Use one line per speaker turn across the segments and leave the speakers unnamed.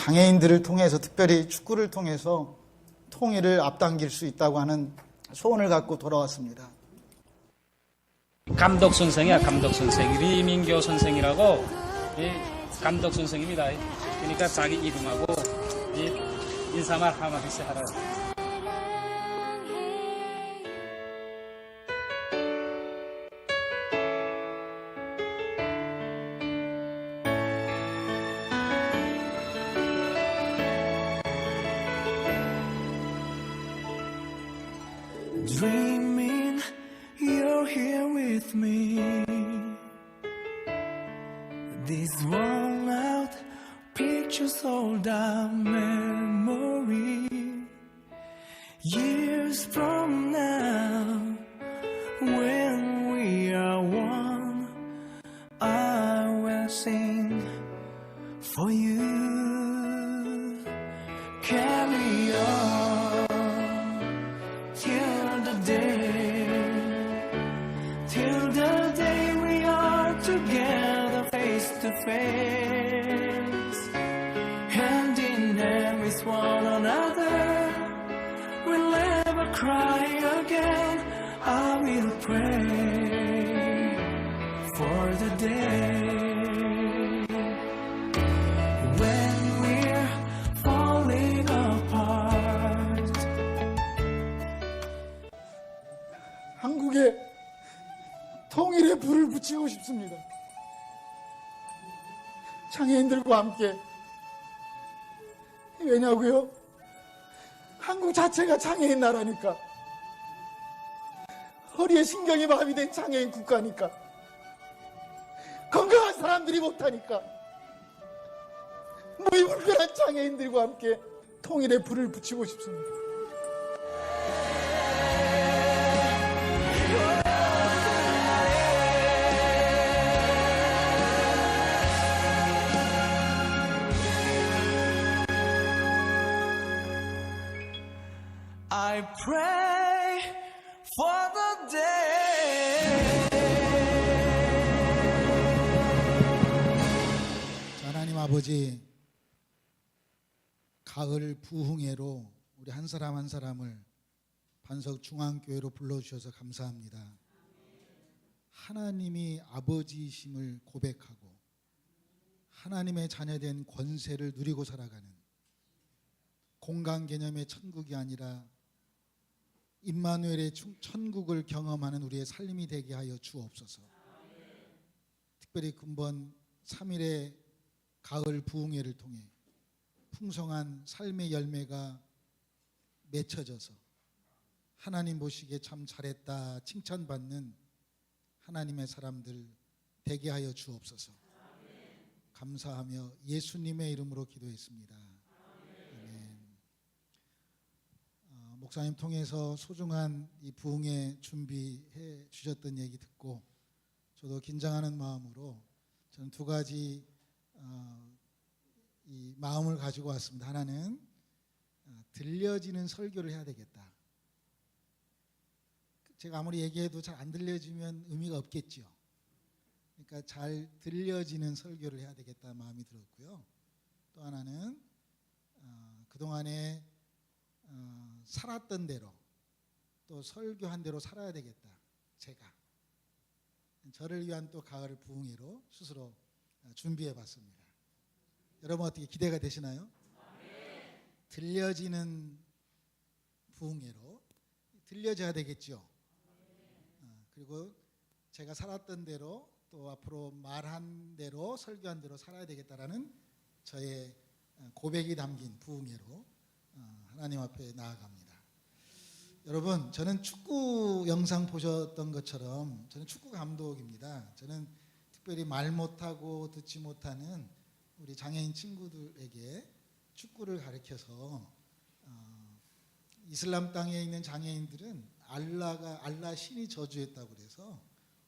장애인들을 통해서, 특별히 축구를 통해서 통일을 앞당길 수 있다고 하는 소원을 갖고 돌아왔습니다.
감독 선생이야, 감독 선생. 리민교 선생이라고 감독 선생입니다. 그러니까 자기 이름하고 인사말 한마디씩 하라.
Dreaming you're here with me. These worn out pictures hold our memory. Years from now, when we are one, I will sing for you. Carry on till the day we are together face to face, hand in hand with one another. We'll never cry again. I will pray for the day when we're falling apart.
한국에 통일의 불을 붙이고 싶습니다. 장애인들과 함께. 왜냐고요? 한국 자체가 장애인 나라니까. 허리에 신경이 마비된 장애인 국가니까. 건강한 사람들이 못하니까. 무의불변한 장애인들과 함께 통일의 불을 붙이고 싶습니다.
I pray for the day.
하나님 아버지, 가을 부흥회로 우리 한 사람 한 사람을 반석중앙교회로 불러주셔서 감사합니다. 하나님이 아버지이심을 고백하고 하나님의 자녀된 권세를 누리고 살아가는 공간 개념의 천국이 아니라 임마누엘의 천국을 경험하는 우리의 삶이 되게 하여 주옵소서. 특별히 금번 3일의 가을 부흥회를 통해 풍성한 삶의 열매가 맺혀져서 하나님 보시기에 참 잘했다 칭찬받는 하나님의 사람들 되게 하여 주옵소서. 감사하며 예수님의 이름으로 기도했습니다. 목사님 통해서 소중한 이 부흥회 준비해 주셨던 얘기 듣고 저도 긴장하는 마음으로 저는 두 가지 이 마음을 가지고 왔습니다. 하나는 들려지는 설교를 해야 되겠다. 제가 아무리 얘기해도 잘 안 들려지면 의미가 없겠죠. 그러니까 잘 들려지는 설교를 해야 되겠다 마음이 들었고요. 또 하나는 그동안에 살았던 대로 또 설교한 대로 살아야 되겠다. 제가 저를 위한 또 가을 부흥회로 스스로 준비해 봤습니다. 여러분 어떻게 기대가 되시나요? 들려지는 부흥회로 들려져야 되겠죠. 그리고 제가 살았던 대로 또 앞으로 말한 대로 설교한 대로 살아야 되겠다라는 저의 고백이 담긴 부흥회로 하나님 앞에 나아갑니다. 여러분, 저는 축구 영상 보셨던 것처럼 저는 축구 감독입니다. 저는 특별히 말 못하고 듣지 못하는 우리 장애인 친구들에게 축구를 가르쳐서 이슬람 땅에 있는 장애인들은 알라 신이 저주했다고 그래서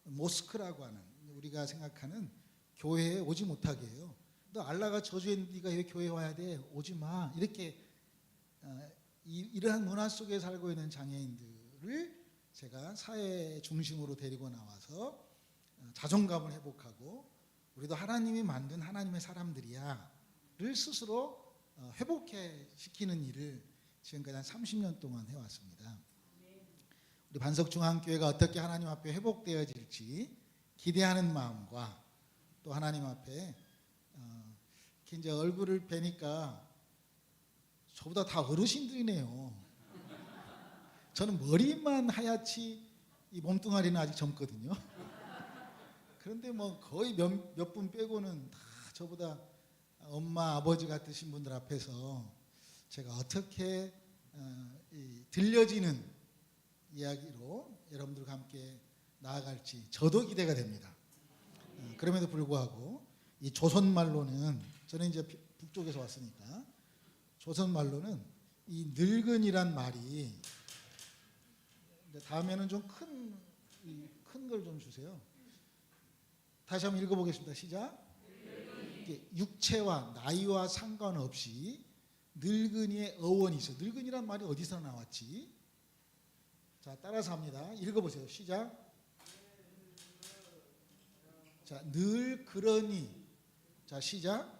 모스크라고 하는 우리가 생각하는 교회에 오지 못하게 해요. 너 알라가 저주했는데 네가 왜 교회에 와야 돼? 오지 마. 이렇게 이러한 문화 속에 살고 있는 장애인들을 제가 사회 중심으로 데리고 나와서 자존감을 회복하고 우리도 하나님이 만든 하나님의 사람들이야를 스스로 회복시키는 일을 지금까지 한 30년 동안 해왔습니다. 우리 반석중앙교회가 어떻게 하나님 앞에 회복되어질지 기대하는 마음과 또 하나님 앞에 이렇게 이제 얼굴을 뵈니까 저보다 다 어르신들이네요. 저는 머리만 하얗지 이 몸뚱아리는 아직 젊거든요. 그런데 뭐 거의 몇 분 빼고는 다 저보다 엄마 아버지 같으신 분들 앞에서 제가 어떻게 들려지는 이야기로 여러분들과 함께 나아갈지 저도 기대가 됩니다. 그럼에도 불구하고 이 조선말로는 저는 이제 북쪽에서 왔으니까 조선말로는 이 늙은이란 말이 다음에는 좀 큰 걸 좀 주세요. 다시 한번 읽어보겠습니다. 시작. 육체와 나이와 상관없이 늙은이의 어원이 있어요. 늙은이란 말이 어디서 나왔지? 자, 따라서 합니다. 읽어보세요. 시작. 자, 늘 그러니. 자, 시작.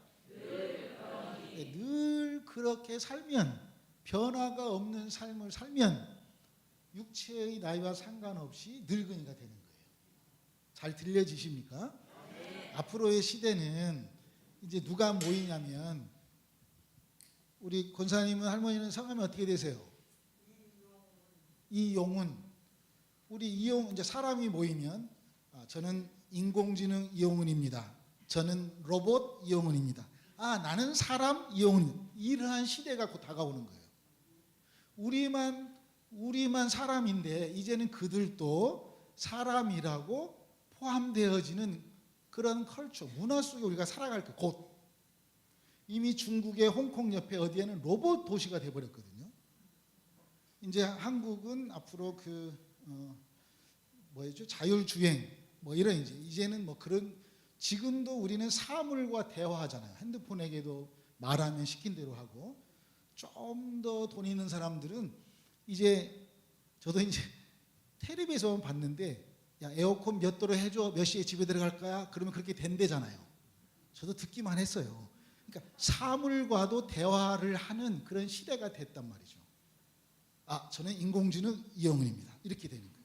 늘 그렇게 살면, 변화가 없는 삶을 살면 육체의 나이와 상관없이 늙은이가 되는 거예요. 잘 들려지십니까? 앞으로의 시대는 이제 누가 모이냐면 우리 권사님은 할머니는 성함이 어떻게 되세요? 이용훈. 우리 이용 이제 사람이 모이면 저는 인공지능 이용훈입니다. 저는 로봇 이용훈입니다. 나는 사람 이용훈. 이러한 시대가 곧 다가오는 거예요. 우리만 사람인데 이제는 그들도 사람이라고 포함되어지는 그런 컬처, 문화 속에 우리가 살아갈 때 곧 이미 중국의 홍콩 옆에 어디에는 로봇 도시가 돼버렸거든요. 이제 한국은 앞으로 뭐였죠? 자율주행 뭐 이런 이제는 뭐 그런 지금도 우리는 사물과 대화하잖아요. 핸드폰에게도 말하면 시킨 대로 하고 좀 더 돈 있는 사람들은 이제 저도 이제 텔레비에서 봤는데 야 에어컨 몇 도로 해줘 몇 시에 집에 들어갈 거야 그러면 그렇게 된대잖아요. 저도 듣기만 했어요. 그러니까 사물과도 대화를 하는 그런 시대가 됐단 말이죠. 저는 인공지능 이영훈입니다. 이렇게 되는 거예요.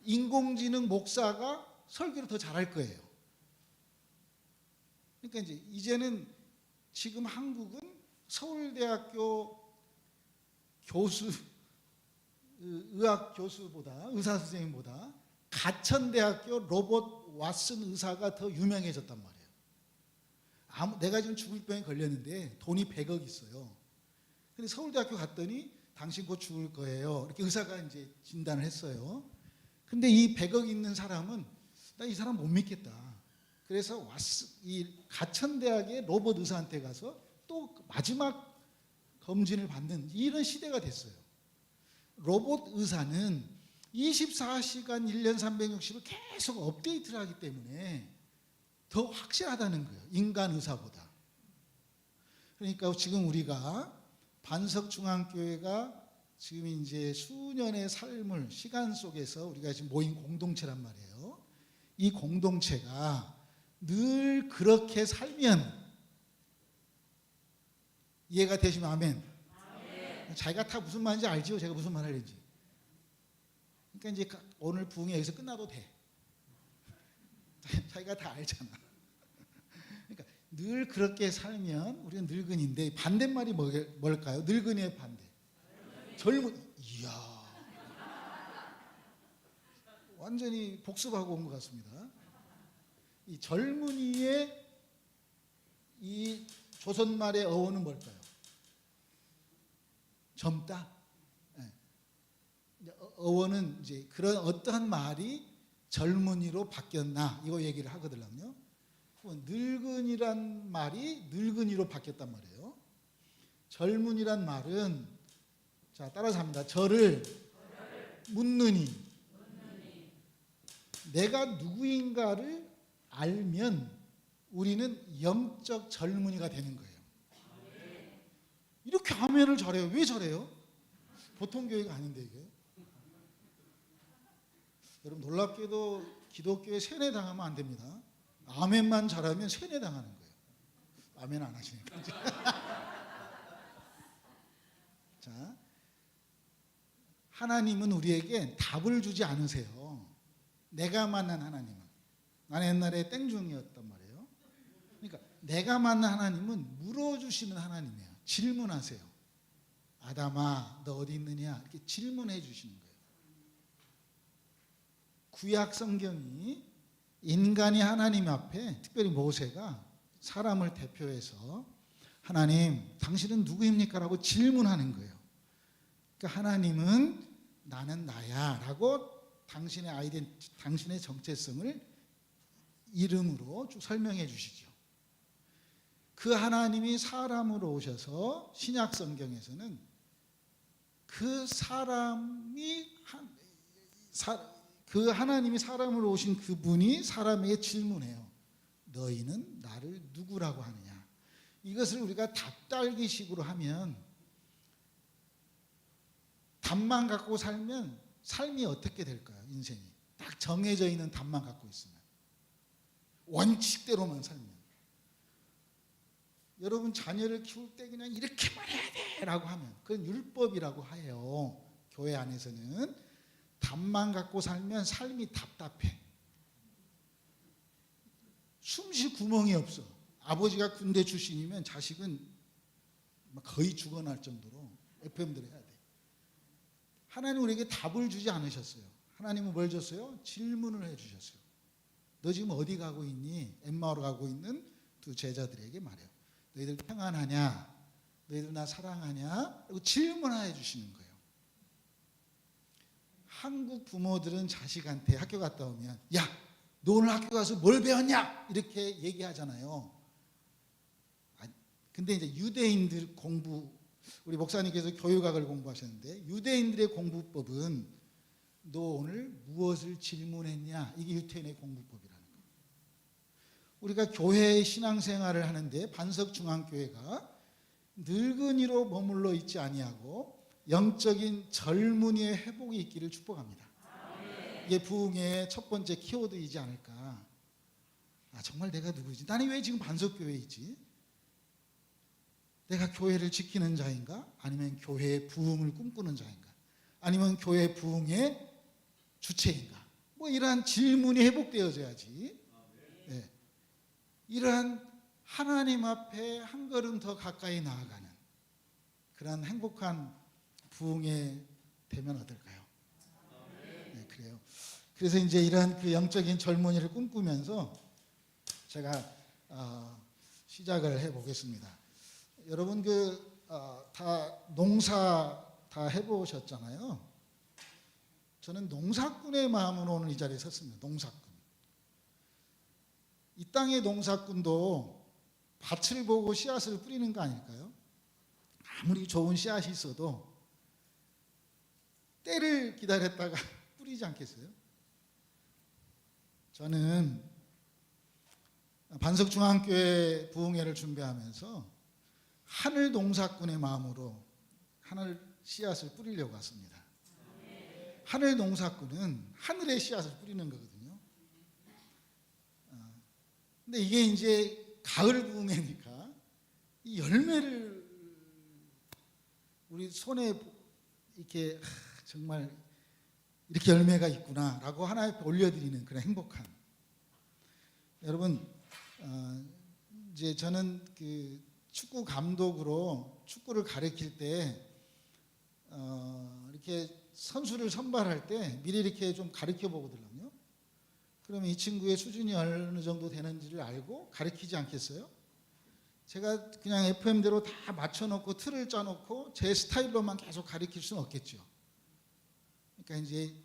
인공지능 목사가 설교를 더 잘할 거예요. 그러니까 이제는 지금 한국은 서울대학교 의학 교수보다 의사 선생님보다 가천대학교 로봇 왓슨 의사가 더 유명해졌단 말이에요. 내가 지금 죽을 병에 걸렸는데 돈이 100억 있어요. 근데 서울대학교 갔더니 당신 곧 죽을 거예요. 이렇게 의사가 이제 진단을 했어요. 근데 이 100억 있는 사람은 나 이 사람 못 믿겠다. 그래서 이 가천대학의 로봇 의사한테 가서 또 마지막 검진을 받는 이런 시대가 됐어요. 로봇 의사는 24시간 1년 360을 계속 업데이트를 하기 때문에 더 확실하다는 거예요. 인간 의사보다. 그러니까 지금 우리가 반석중앙교회가 지금 이제 수년의 삶을 시간 속에서 우리가 지금 모인 공동체란 말이에요. 이 공동체가 늘 그렇게 살면 이해가 되시면 아멘. 자기가 다 무슨 말인지 알지요? 제가 무슨 말 하는지. 그러니까 이제 오늘 부흥이 여기서 끝나도 돼. 자기가 다 알잖아. 그러니까 늘 그렇게 살면 우리는 늙은인데 반대말이 뭘까요? 늙은이의 반대. 젊은. 이야. 완전히 복습하고 온 것 같습니다. 이 젊은이의 이 조선말의 어원은 뭘까요? 젊다. 어원은 이제 그런 어떠한 말이 젊은이로 바뀌었나 이거 얘기를 하거든요. 늙은이란 말이 늙은이로 바뀌었단 말이에요. 젊은이란 말은 자 따라서 합니다. 저를 묻느니 내가 누구인가를 알면 우리는 영적 젊은이가 되는 거예요. 이렇게 아멘을 잘해요. 왜 잘해요? 보통 교회가 아닌데 이게. 여러분 놀랍게도 기독교에 세뇌당하면 안 됩니다. 아멘만 잘하면 세뇌당하는 거예요. 아멘 안 하시니까. 자, 하나님은 우리에게 답을 주지 않으세요. 내가 만난 하나님은. 나는 옛날에 땡중이었단 말이에요. 그러니까 내가 만난 하나님은 물어주시는 하나님이에요. 질문하세요. 아담아, 너 어디 있느냐? 이렇게 질문해 주시는 거예요. 구약 성경이 인간이 하나님 앞에, 특별히 모세가 사람을 대표해서 하나님, 당신은 누구입니까? 라고 질문하는 거예요. 그러니까 하나님은 나는 나야 라고 당신의 정체성을 이름으로 쭉 설명해 주시죠. 그 하나님이 사람으로 오셔서 신약 성경에서는 그 하나님이 사람으로 오신 그분이 사람에게 질문해요. 너희는 나를 누구라고 하느냐? 이것을 우리가 답달기식으로 하면, 답만 갖고 살면 삶이 어떻게 될까요? 인생이 딱 정해져 있는 답만 갖고 있으면, 원칙대로만 살면. 여러분 자녀를 키울 때 그냥 이렇게만 해야 돼 라고 하면 그건 율법이라고 해요. 교회 안에서는 답만 갖고 살면 삶이 답답해. 숨쉴 구멍이 없어. 아버지가 군대 출신이면 자식은 거의 죽어날 정도로 FM들 해야 돼. 하나님 우리에게 답을 주지 않으셨어요. 하나님은 뭘 줬어요? 질문을 해주셨어요. 너 지금 어디 가고 있니? 엠마오로 가고 있는 두 제자들에게 말해요. 너희들 평안하냐? 너희들 나 사랑하냐? 그리고 질문해 주시는 거예요. 한국 부모들은 자식한테 학교 갔다 오면, 야, 너 오늘 학교 가서 뭘 배웠냐? 이렇게 얘기하잖아요. 근데 이제 유대인들 우리 목사님께서 교육학을 공부하셨는데, 유대인들의 공부법은 너 오늘 무엇을 질문했냐? 이게 유대인의 공부법이라는 거예요. 우리가 교회 신앙생활을 하는데 반석중앙교회가 늙은이로 머물러 있지 아니하고 영적인 젊은이의 회복이 있기를 축복합니다. 이게 부흥의 첫 번째 키워드이지 않을까. 정말 내가 누구지? 나는 왜 지금 반석교회에 있지? 내가 교회를 지키는 자인가? 아니면 교회의 부흥을 꿈꾸는 자인가? 아니면 교회 부흥의 주체인가? 이러한 질문이 회복되어져야지. 네. 이러한 하나님 앞에 한 걸음 더 가까이 나아가는 그런 행복한 부흥에 되면 어떨까요? 네, 그래요. 그래서 이제 이러한 그 영적인 젊은이를 꿈꾸면서 제가 시작을 해보겠습니다. 여러분 다 농사 다 해보셨잖아요. 저는 농사꾼의 마음으로 오늘 이 자리에 섰습니다. 농사꾼. 이 땅의 농사꾼도 밭을 보고 씨앗을 뿌리는 거 아닐까요? 아무리 좋은 씨앗이 있어도 때를 기다렸다가 뿌리지 않겠어요? 저는 반석중앙교회 부흥회를 준비하면서 하늘 농사꾼의 마음으로 하늘 씨앗을 뿌리려고 왔습니다. 하늘 농사꾼은 하늘의 씨앗을 뿌리는 거거든요. 근데 이게 이제 가을 부흥회니까 이 열매를 우리 손에 이렇게 정말 이렇게 열매가 있구나라고 하나님 앞에 올려드리는 그런 행복한. 여러분 이제 저는 그 축구 감독으로 축구를 가르칠 때 이렇게 선수를 선발할 때 미리 이렇게 좀 가르쳐 보거든요. 그러면 이 친구의 수준이 어느 정도 되는지를 알고 가르치지 않겠어요? 제가 그냥 FM대로 다 맞춰놓고 틀을 짜놓고 제 스타일로만 계속 가르칠 수는 없겠죠. 그러니까 이제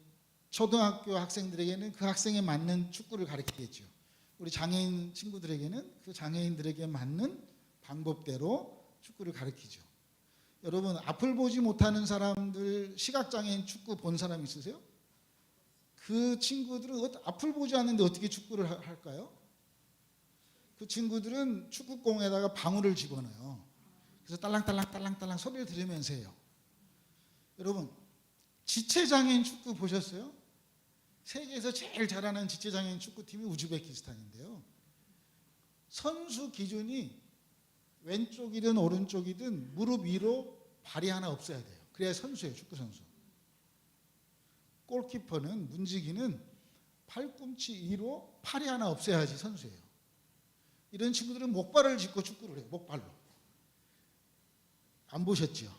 초등학교 학생들에게는 그 학생에 맞는 축구를 가르치겠죠. 우리 장애인 친구들에게는 그 장애인들에게 맞는 방법대로 축구를 가르치죠. 여러분 앞을 보지 못하는 사람들, 시각장애인 축구 본 사람 있으세요? 그 친구들은 앞을 보지 않는데 어떻게 축구를 할까요? 그 친구들은 축구공에다가 방울을 집어넣어요. 그래서 딸랑딸랑 소리를 들으면서 해요. 여러분 지체장애인 축구 보셨어요? 세계에서 제일 잘하는 지체장애인 축구팀이 우즈베키스탄인데요. 선수 기준이 왼쪽이든 오른쪽이든 무릎 위로 발이 하나 없어야 돼요. 그래야 선수예요, 축구 선수. 골키퍼는 문지기는 팔꿈치 위로 팔이 하나 없어야지 선수예요. 이런 친구들은 목발을 짚고 축구를 해요. 목발로. 안 보셨죠?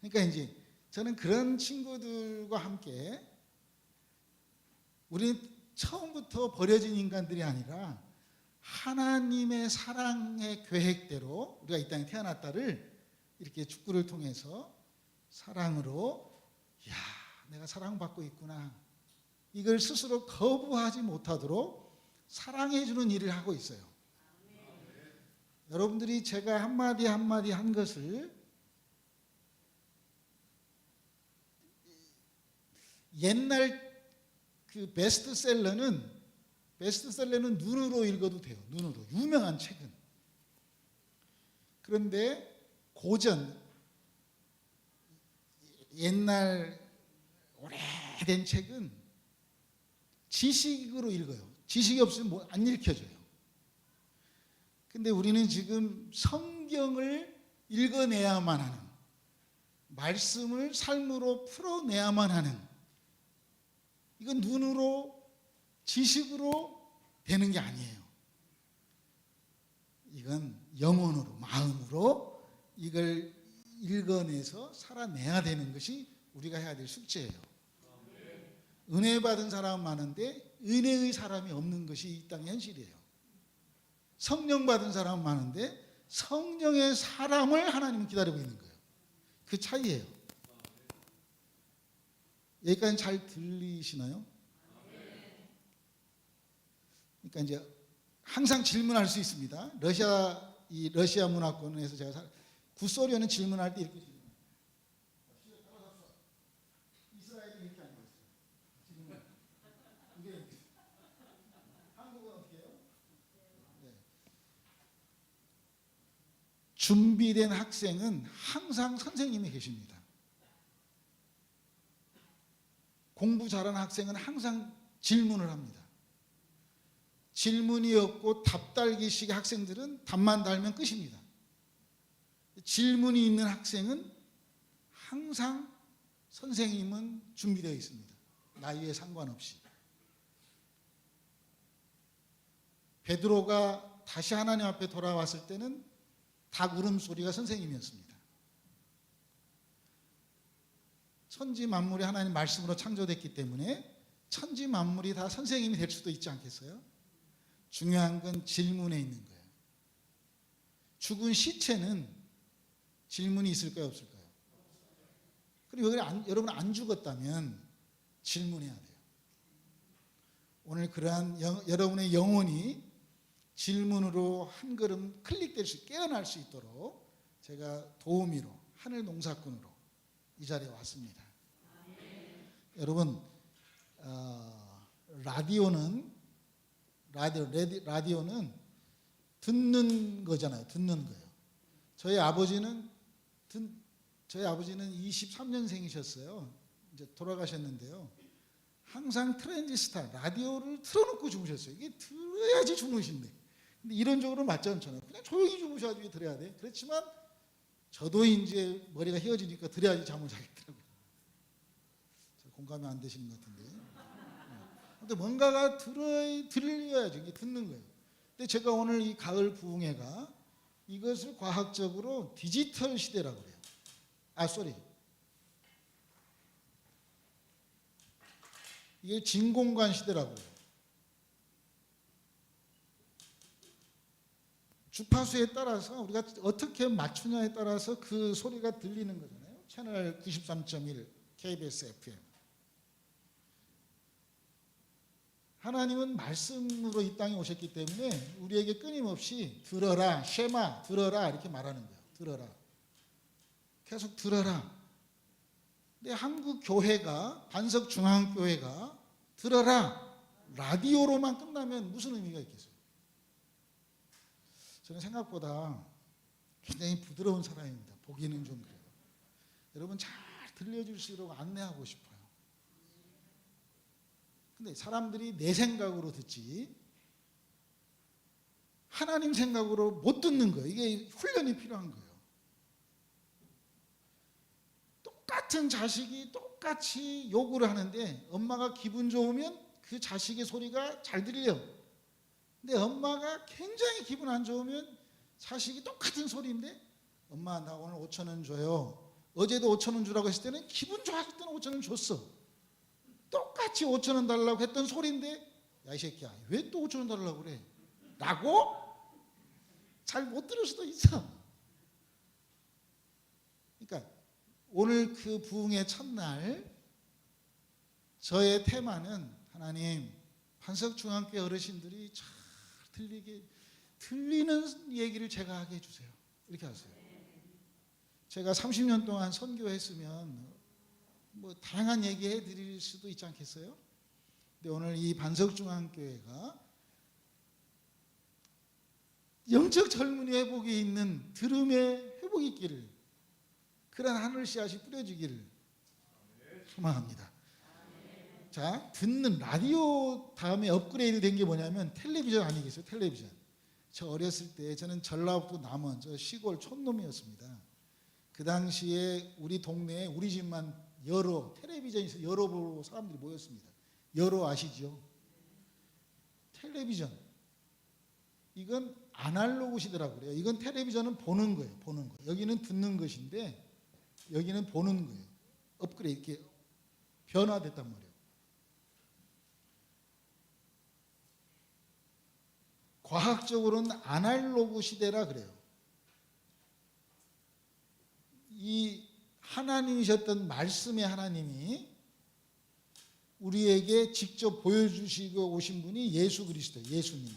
그러니까 이제 저는 그런 친구들과 함께 우리는 처음부터 버려진 인간들이 아니라 하나님의 사랑의 계획대로 우리가 이 땅에 태어났다를 이렇게 축구를 통해서 사랑으로, 야, 내가 사랑받고 있구나, 이걸 스스로 거부하지 못하도록 사랑해 주는 일을 하고 있어요. 여러분들이 제가 한마디 한마디 한 것을 옛날 그 베스트셀러는 눈으로 읽어도 돼요. 눈으로. 유명한 책은. 그런데 고전, 옛날 오래된 책은 지식으로 읽어요. 지식이 없으면 안 읽혀져요. 근데 우리는 지금 성경을 읽어내야만 하는, 말씀을 삶으로 풀어내야만 하는, 이건 눈으로 지식으로 되는 게 아니에요. 이건 영혼으로, 마음으로 이걸 읽어내서 살아내야 되는 것이 우리가 해야 될 숙제예요. 은혜 받은 사람은 많은데 은혜의 사람이 없는 것이 이 땅의 현실이에요. 성령 받은 사람은 많은데 성령의 사람을 하나님은 기다리고 있는 거예요. 그 차이예요. 여기까지 잘 들리시나요? 그러니까 이제 항상 질문할 수 있습니다. 러시아 문화권에서 제가 구소련은 질문할 때 이렇게 질문해요. 이스라엘이 이렇게 하는 거예요. 질문. 이게 한국은 어떻게 해요? 네. 준비된 학생은 항상 선생님이 계십니다. 공부 잘하는 학생은 항상 질문을 합니다. 질문이 없고 답 달기식의 학생들은 답만 달면 끝입니다. 질문이 있는 학생은 항상 선생님은 준비되어 있습니다. 나이에 상관없이. 베드로가 다시 하나님 앞에 돌아왔을 때는 닭 울음소리가 선생님이었습니다. 천지 만물이 하나님 말씀으로 창조됐기 때문에 천지 만물이 다 선생님이 될 수도 있지 않겠어요? 중요한 건 질문에 있는 거예요. 죽은 시체는 질문이 있을까요, 없을까요? 그리고 여러분 안 죽었다면 질문해야 돼요. 오늘 그러한 여러분의 영혼이 질문으로 한 걸음 클릭될 수, 깨어날 수 있도록 제가 도우미로, 하늘 농사꾼으로 이 자리에 왔습니다. 여러분, 라디오는 듣는 거잖아요. 듣는 거예요. 저희 아버지는 23년생이셨어요. 이제 돌아가셨는데요. 항상 트랜지스타, 라디오를 틀어놓고 주무셨어요. 이게 들어야지 주무신대. 근데 이론적으로 맞지 않잖아요. 그냥 조용히 주무셔야지 들어야 돼. 그렇지만 저도 이제 머리가 휘어지니까 들어야지 잠을 자겠더라고요. 공감이 안 되시는 것 같은데. 근데 뭔가가 들려야죠. 이게 듣는 거예요. 근데 제가 오늘 이 가을 부흥회가 이것을 과학적으로 디지털 시대라고 그래요. 이게 진공관 시대라고 해요. 주파수에 따라서 우리가 어떻게 맞추냐에 따라서 그 소리가 들리는 거잖아요. 채널 93.1 KBS FM. 하나님은 말씀으로 이 땅에 오셨기 때문에 우리에게 끊임없이 들어라, 쉐마, 들어라 이렇게 말하는 거예요. 들어라. 계속 들어라. 근데 한국 교회가, 반석중앙교회가 들어라, 라디오로만 끝나면 무슨 의미가 있겠어요? 저는 생각보다 굉장히 부드러운 사람입니다. 보기는 좀 그래요. 여러분 잘 들려줄수록 안내하고 싶어요. 근데 사람들이 내 생각으로 듣지 하나님 생각으로 못 듣는 거예요. 이게 훈련이 필요한 거예요. 똑같은 자식이 똑같이 요구를 하는데 엄마가 기분 좋으면 그 자식의 소리가 잘 들려. 근데 엄마가 굉장히 기분 안 좋으면 자식이 똑같은 소리인데 엄마 나 오늘 5,000원 줘요. 어제도 5,000원 주라고 했을 때는 기분 좋았을 때는 5,000원 줬어. 똑같이 5,000원 달라고 했던 소리인데 야 이 새끼야 왜 또 5,000원 달라고 그래? 라고 잘 못 들을 수도 있어. 그러니까 오늘 그 부흥의 첫날 저의 테마는 하나님 반석중앙교회 어르신들이 잘 들리는 얘기를 제가 하게 해주세요. 이렇게 하세요. 제가 30년 동안 선교했으면 뭐 다양한 얘기 해드릴 수도 있지 않겠어요? 근데 오늘 이 반석중앙교회가 영적 젊은이 회복이 있는 들음의 회복이 있기를 그런 하늘 씨앗이 뿌려지기를 소망합니다. 자, 듣는 라디오 다음에 업그레이드 된 게 뭐냐면 텔레비전 아니겠어요? 텔레비전. 저 어렸을 때 저는 전라북도 남원 저 시골 촌놈이었습니다. 그 당시에 우리 동네에 우리 집만 여러 텔레비전이 있어요. 여러 보고 사람들이 모였습니다. 여러 아시죠? 텔레비전. 이건 아날로그 시대라고 그래요. 이건 텔레비전은 보는 거예요. 보는 거. 여기는 듣는 것인데 여기는 보는 거예요. 업그레이드 이렇게 변화됐단 말이에요. 과학적으로는 아날로그 시대라 그래요. 이 하나님이셨던 말씀의 하나님이 우리에게 직접 보여주시고 오신 분이 예수 그리스도, 예수님으로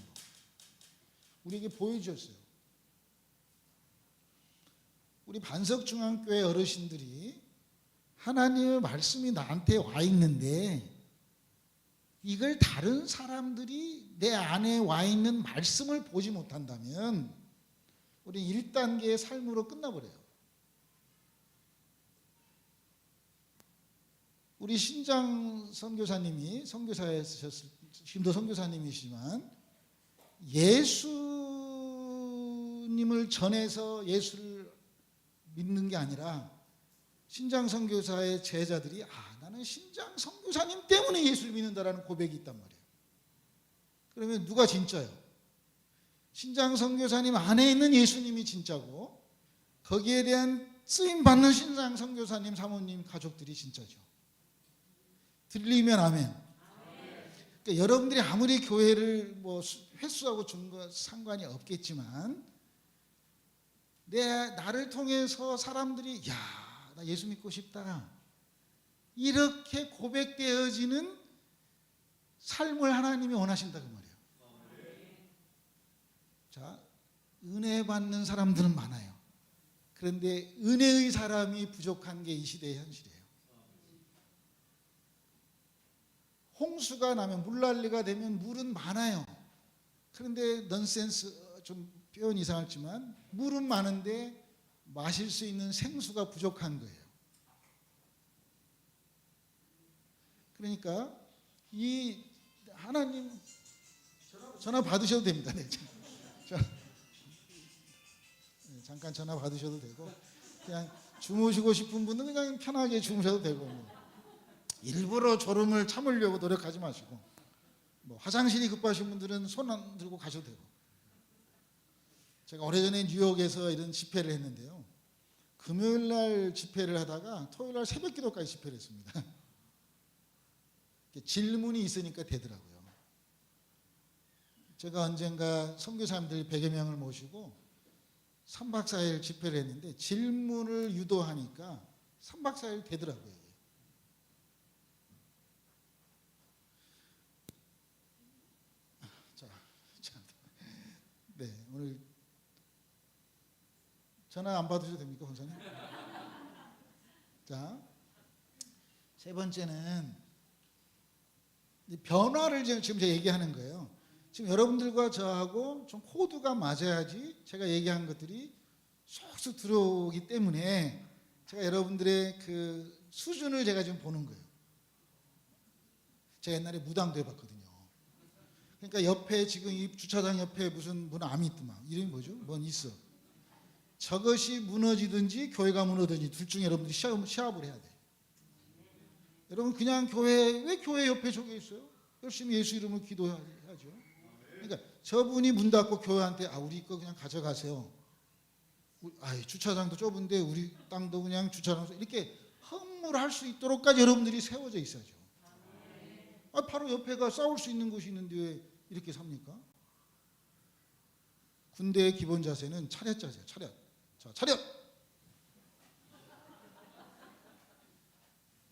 우리에게 보여주셨어요. 우리 반석중앙교회 어르신들이 하나님의 말씀이 나한테 와 있는데 이걸 다른 사람들이 내 안에 와 있는 말씀을 보지 못한다면 우리 1단계의 삶으로 끝나버려요. 우리 신장 선교사님이 선교사였을 지금도 선교사님이시지만 예수님을 전해서 예수를 믿는 게 아니라 신장 선교사의 제자들이 나는 신장 선교사님 때문에 예수를 믿는다라는 고백이 있단 말이에요. 그러면 누가 진짜요? 신장 선교사님 안에 있는 예수님이 진짜고 거기에 대한 쓰임 받는 신장 선교사님 사모님 가족들이 진짜죠. 들리면 아멘. 그러니까 여러분들이 아무리 교회를 뭐 횟수하고 준 거 상관이 없겠지만 나를 통해서 사람들이 나 예수 믿고 싶다 이렇게 고백되어지는 삶을 하나님이 원하신다 그 말이에요. 자, 은혜 받는 사람들은 많아요. 그런데 은혜의 사람이 부족한 게 이 시대의 현실이에요. 홍수가 나면 물난리가 되면 물은 많아요. 그런데 넌센스 좀 표현 이상하지만 물은 많은데 마실 수 있는 생수가 부족한 거예요. 그러니까 이 하나님 전화 받으셔도 됩니다. 네. 잠깐 전화 받으셔도 되고 그냥 주무시고 싶은 분은 그냥 편하게 주무셔도 되고 일부러 졸음을 참으려고 노력하지 마시고 화장실이 급하신 분들은 손 안 들고 가셔도 되고. 제가 오래전에 뉴욕에서 이런 집회를 했는데요. 금요일 날 집회를 하다가 토요일 날 새벽 기도까지 집회를 했습니다. 질문이 있으니까 되더라고요. 제가 언젠가 선교사님들 100여 명을 모시고 3박 4일 집회를 했는데 질문을 유도하니까 3박 4일 되더라고요. 네, 오늘 전화 안 받으셔도 됩니까, 권사님? 자, 세 번째는 변화를 지금 제가 얘기하는 거예요. 지금 여러분들과 저하고 좀 코드가 맞아야지 제가 얘기한 것들이 쏙쏙 들어오기 때문에 제가 여러분들의 그 수준을 제가 지금 보는 거예요. 제가 옛날에 무당도 해봤거든요. 그러니까 옆에 지금 이 주차장 옆에 무슨 암이 있더만. 이름이 뭐죠? 뭔 있어. 저것이 무너지든지 교회가 무너지든지 둘 중에 여러분들이 시합을 해야 돼요. 여러분 그냥 왜 교회 옆에 저기 있어요? 열심히 예수 이름으로 기도해야죠. 그러니까 저분이 문 닫고 교회한테 우리 거 그냥 가져가세요. 주차장도 좁은데 우리 땅도 그냥 주차장 이렇게 허물할 수 있도록까지 여러분들이 세워져 있어야죠. 바로 옆에가 싸울 수 있는 곳이 있는데 왜 이렇게 삽니까? 군대의 기본 자세는 차렷 자세예요. 차렷. 자, 차렷.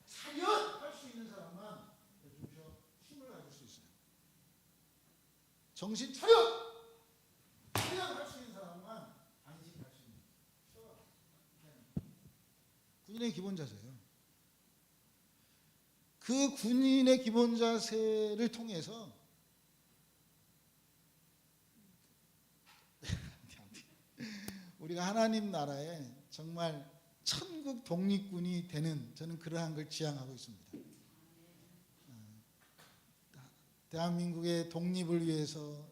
차렷 할 수 있는 사람만 힘을 가질 수 있어요. 정신 차렷. 차렷 할 수 있는 사람만 안식할 수 있는. 군인의 기본 자세예요. 그 군인의 기본 자세를 통해서 우리가 하나님 나라에 정말 천국 독립군이 되는 저는 그러한 걸 지향하고 있습니다. 대한민국의 독립을 위해서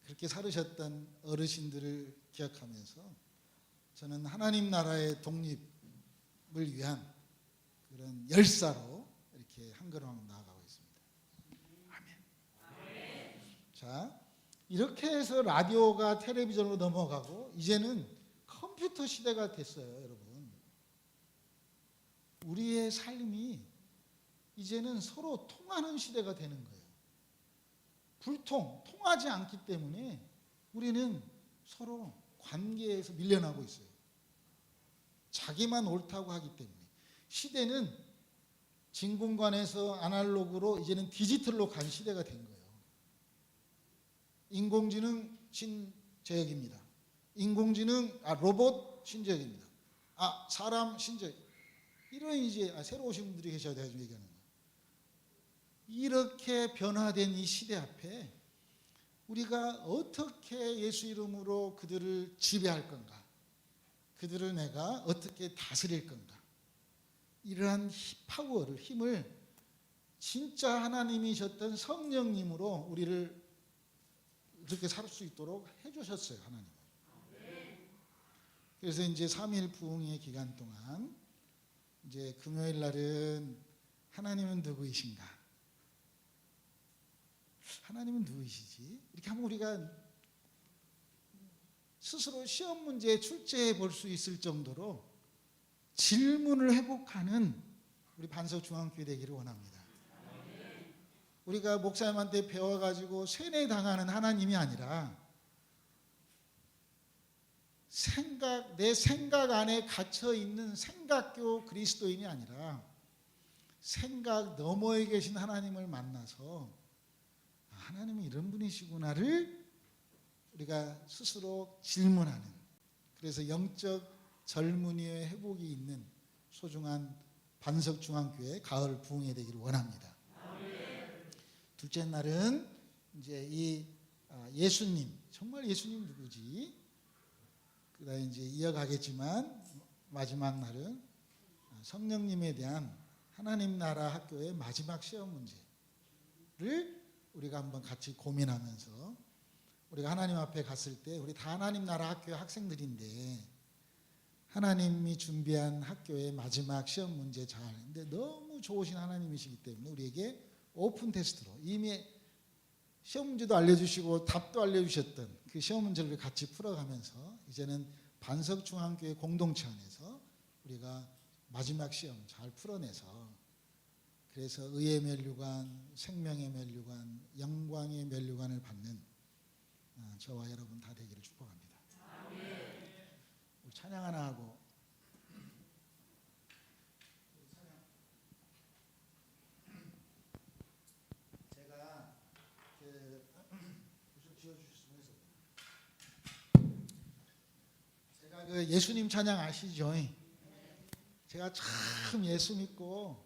그렇게 살으셨던 어르신들을 기억하면서 저는 하나님 나라의 독립을 위한 그런 열사로 이렇게 한 걸음 나아가고 있습니다. 아멘. 자, 이렇게 해서 라디오가 텔레비전으로 넘어가고 이제는 컴퓨터 시대가 됐어요, 여러분. 우리의 삶이 이제는 서로 통하는 시대가 되는 거예요. 통하지 않기 때문에 우리는 서로 관계에서 밀려나고 있어요. 자기만 옳다고 하기 때문에. 시대는 진공관에서 아날로그로 이제는 디지털로 간 시대가 된 거예요. 인공지능 신재혁입니다. 로봇 신재혁입니다. 사람 신재혁. 이런 이제 새로 오신 분들이 계셔야 돼서 얘기하는 거예요. 이렇게 변화된 이 시대 앞에 우리가 어떻게 예수 이름으로 그들을 지배할 건가? 그들을 내가 어떻게 다스릴 건가? 이러한 힘을 진짜 하나님이셨던 성령님으로 우리를 그렇게 살 수 있도록 해주셨어요, 하나님. 그래서 이제 3일 부흥의 기간 동안 이제 금요일 날은 하나님은 누구이신가? 하나님은 누구이시지? 이렇게 하면 우리가 스스로 시험 문제에 출제해 볼 수 있을 정도로 질문을 회복하는 우리 반석중앙교회 되기를 원합니다. 우리가 목사님한테 배워가지고 세뇌당하는 하나님이 아니라 내 생각 안에 갇혀있는 생각교 그리스도인이 아니라 생각 너머에 계신 하나님을 만나서 하나님이 이런 분이시구나를 우리가 스스로 질문하는, 그래서 영적 젊은이의 회복이 있는 소중한 반석중앙교회 가을 부흥회 되기를 원합니다. 둘째 날은 이제 이 예수님, 정말 예수님 누구지? 그다음에 이제 이어가겠지만 마지막 날은 성령님에 대한 하나님 나라 학교의 마지막 시험 문제를 우리가 한번 같이 고민하면서, 우리가 하나님 앞에 갔을 때 우리 다 하나님 나라 학교의 학생들인데 하나님이 준비한 학교의 마지막 시험 문제 잘, 근데 너무 좋으신 하나님이시기 때문에 우리에게 오픈 테스트로 이미 시험 문제도 알려주시고 답도 알려주셨던 그 시험 문제를 같이 풀어가면서 이제는 반석중앙교회 공동체 안에서 우리가 마지막 시험 잘 풀어내서, 그래서 의의 면류관, 생명의 면류관, 영광의 면류관을 받는 저와 여러분 다 되기를 축복합니다. 우리 찬양 하나 하고 제가 그 예수님 찬양 아시죠? 제가 참 예수 믿고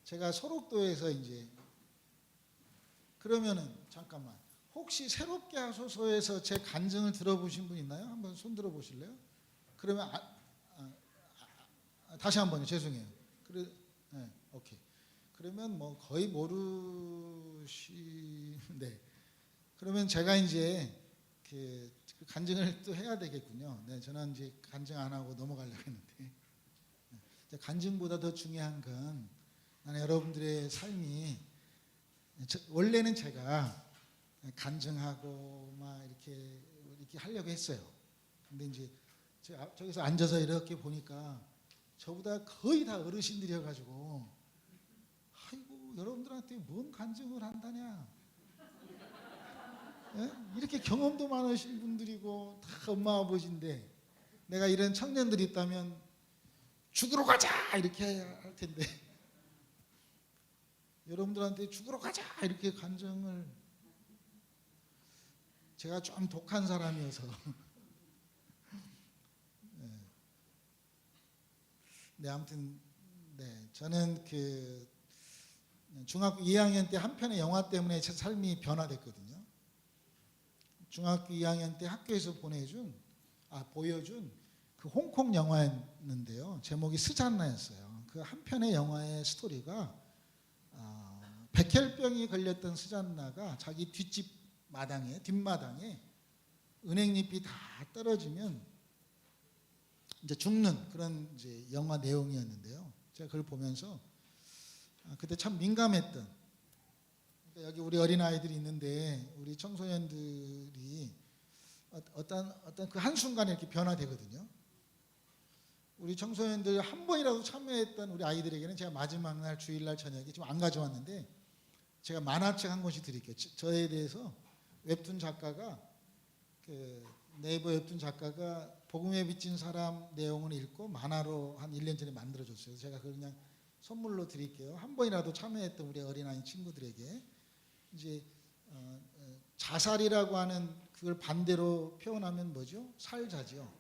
제가 소록도에서 이제, 그러면은 잠깐만, 혹시 새롭게 하소서에서 제 간증을 들어보신 분 있나요? 한번 손 들어 보실래요? 그러면 다시 한번요. 죄송해요. 네, 오케이. 그러면 뭐 거의 모르시. 네. 그러면 제가 이제 그 간증을 또 해야 되겠군요. 네, 저는 이제 간증 안 하고 넘어가려고 했는데 간증보다 더 중요한 건 나는 여러분들의 삶이 원래는 제가 간증하고 막 이렇게 하려고 했어요. 근데 이제 제가 저기서 앉아서 이렇게 보니까 저보다 거의 다 어르신들이어가지고 아이고 여러분들한테 뭔 간증을 한다냐. 예? 이렇게 경험도 많으신 분들이고 다 엄마 아버지인데 내가 이런 청년들이 있다면 죽으러 가자 이렇게 할 텐데 여러분들한테 죽으러 가자 이렇게 간증을 제가 좀 독한 사람이어서 네, 아무튼 네, 저는 그 중학교 2학년 때 한 편의 영화 때문에 제 삶이 변화됐거든요. 중학교 2학년 때 학교에서 보여준 그 홍콩 영화였는데요. 제목이 스잔나였어요. 그 한 편의 영화의 스토리가 백혈병이 걸렸던 스잔나가 자기 뒷마당에 은행잎이 다 떨어지면 이제 죽는 그런 이제 영화 내용이었는데요. 제가 그걸 보면서 그때 참 민감했던 여기 우리 어린 아이들이 있는데 우리 청소년들이 어떤 그 한 순간에 이렇게 변화되거든요. 우리 청소년들 한 번이라도 참여했던 우리 아이들에게는 제가 마지막 날 주일날 저녁에 지금 안 가져왔는데 제가 만화책 한 권씩 드릴게요. 저에 대해서 웹툰 작가가 그 네이버 웹툰 작가가 복음에 비친 사람 내용을 읽고 만화로 한 1년 전에 만들어줬어요. 제가 그걸 그냥 선물로 드릴게요. 한 번이라도 참여했던 우리 어린아이 친구들에게 이제 자살이라고 하는 그걸 반대로 표현하면 뭐죠? 살자죠.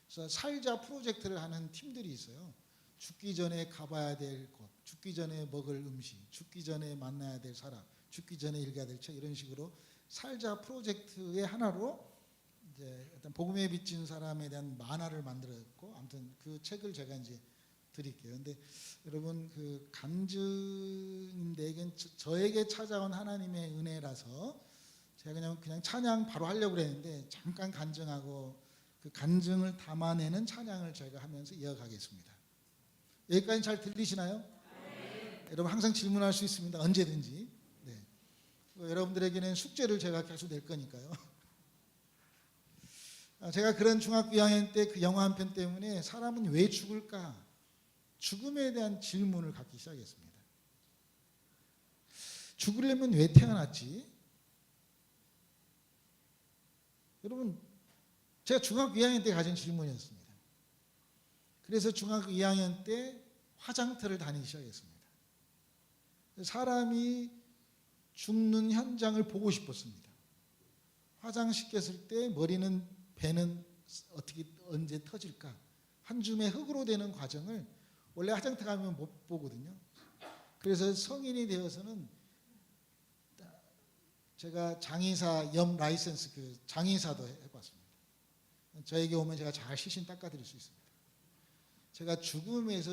그래서 살자 프로젝트를 하는 팀들이 있어요. 죽기 전에 가봐야 될 곳, 죽기 전에 먹을 음식, 죽기 전에 만나야 될 사람, 죽기 전에 읽어야 될 책 이런 식으로 살자 프로젝트의 하나로 이제 어떤 복음에 비친 사람에 대한 만화를 만들었고 아무튼 그 책을 제가 이제 드릴게요. 근데 여러분 그 간증인데 이건 저에게 찾아온 하나님의 은혜라서 제가 그냥 찬양 바로 하려고 그랬는데 잠깐 간증하고 그 간증을 담아내는 찬양을 제가 하면서 이어가겠습니다. 여기까지 잘 들리시나요? 네. 여러분 항상 질문할 수 있습니다. 언제든지. 네. 여러분들에게는 숙제를 제가 계속 낼 거니까요. 제가 그런 중학교 2학년 때 그 영화 한 편 때문에 사람은 왜 죽을까? 죽음에 대한 질문을 갖기 시작했습니다. 죽으려면 왜 태어났지? 여러분 제가 중학교 2학년 때 가진 질문이었습니다. 그래서 중학교 2학년 때 화장터를 다니기 시작했습니다. 사람이 죽는 현장을 보고 싶었습니다. 화장시켰을 때 머리는 배는 어떻게 언제 터질까? 한 줌의 흙으로 되는 과정을 원래 화장터 가면 못 보거든요. 그래서 성인이 되어서는 제가 장의사 염 라이센스 그 장의사도 해봤습니다. 저에게 오면 제가 잘 시신 닦아드릴 수 있습니다. 제가 죽음에서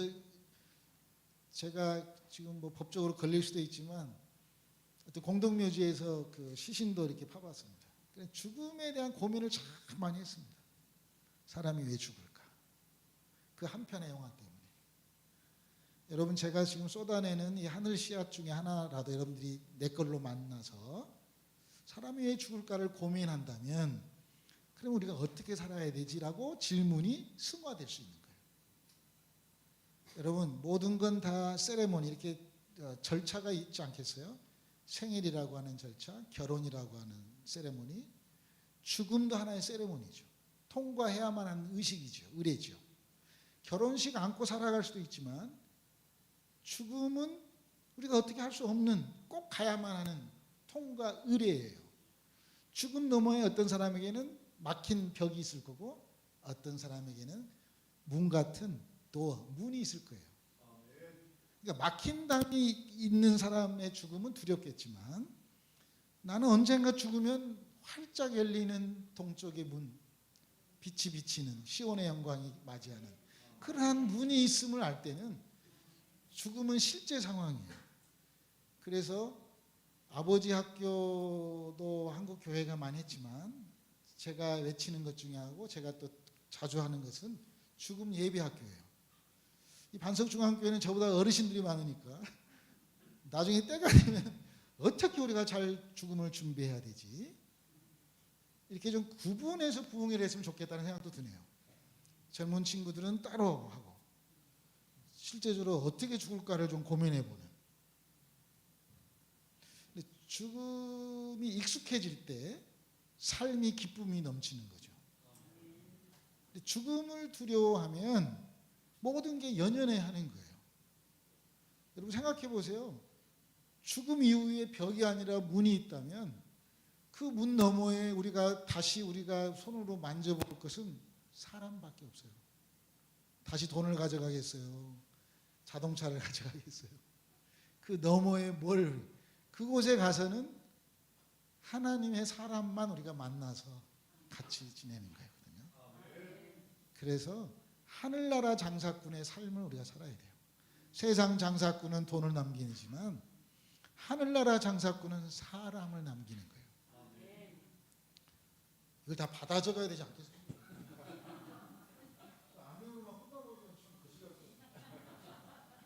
제가 지금 뭐 법적으로 걸릴 수도 있지만 어떤 공동묘지에서 그 시신도 이렇게 파봤습니다. 죽음에 대한 고민을 참 많이 했습니다. 사람이 왜 죽을까? 그 한 편의 영화 때문에. 여러분 제가 지금 쏟아내는 이 하늘 씨앗 중에 하나라도 여러분들이 내 걸로 만나서 사람이 왜 죽을까를 고민한다면 그럼 우리가 어떻게 살아야 되지라고 질문이 승화될 수 있는 거예요. 여러분 모든 건 다 세레모니 이렇게 절차가 있지 않겠어요? 생일이라고 하는 절차, 결혼이라고 하는 세레모니, 죽음도 하나의 세레모니죠. 통과해야만 하는 의식이죠. 의례죠. 결혼식 안고 살아갈 수도 있지만 죽음은 우리가 어떻게 할 수 없는 꼭 가야만 하는 통과 의례예요. 죽음 너머에 어떤 사람에게는 막힌 벽이 있을 거고 어떤 사람에게는 문 같은 문이 있을 거예요. 그러니까 막힌 담이 있는 사람의 죽음은 두렵겠지만 나는 언젠가 죽으면 활짝 열리는 동쪽의 문, 빛이 비치는 시온의 영광이 맞이하는 그러한 문이 있음을 알 때는 죽음은 실제 상황이에요. 그래서 아버지 학교도 한국 교회가 많이 했지만 제가 외치는 것 중에 하고 제가 또 자주 하는 것은 죽음 예배 학교예요. 이 반석중앙교회는 저보다 어르신들이 많으니까 나중에 때가 되면 어떻게 우리가 잘 죽음을 준비해야 되지? 이렇게 좀 구분해서 부흥회를 했으면 좋겠다는 생각도 드네요. 젊은 친구들은 따로 하고 실제적으로 어떻게 죽을까를 좀 고민해보는. 죽음이 익숙해질 때 삶이 기쁨이 넘치는 거죠. 죽음을 두려워하면 모든 게 연연해 하는 거예요. 여러분 생각해 보세요. 죽음 이후에 벽이 아니라 문이 있다면 그 문 너머에 다시 우리가 손으로 만져볼 것은 사람밖에 없어요. 다시 돈을 가져가겠어요. 자동차를 가져가겠어요. 그 너머에 그곳에 가서는 하나님의 사람만 우리가 만나서 같이 지내는 거거든요. 그래서 하늘나라 장사꾼의 삶을 우리가 살아야 돼요. 세상 장사꾼은 돈을 남기지만 하늘나라 장사꾼은 사람을 남기는 거예요. 이걸 다 받아 적어야 되지 않겠어요?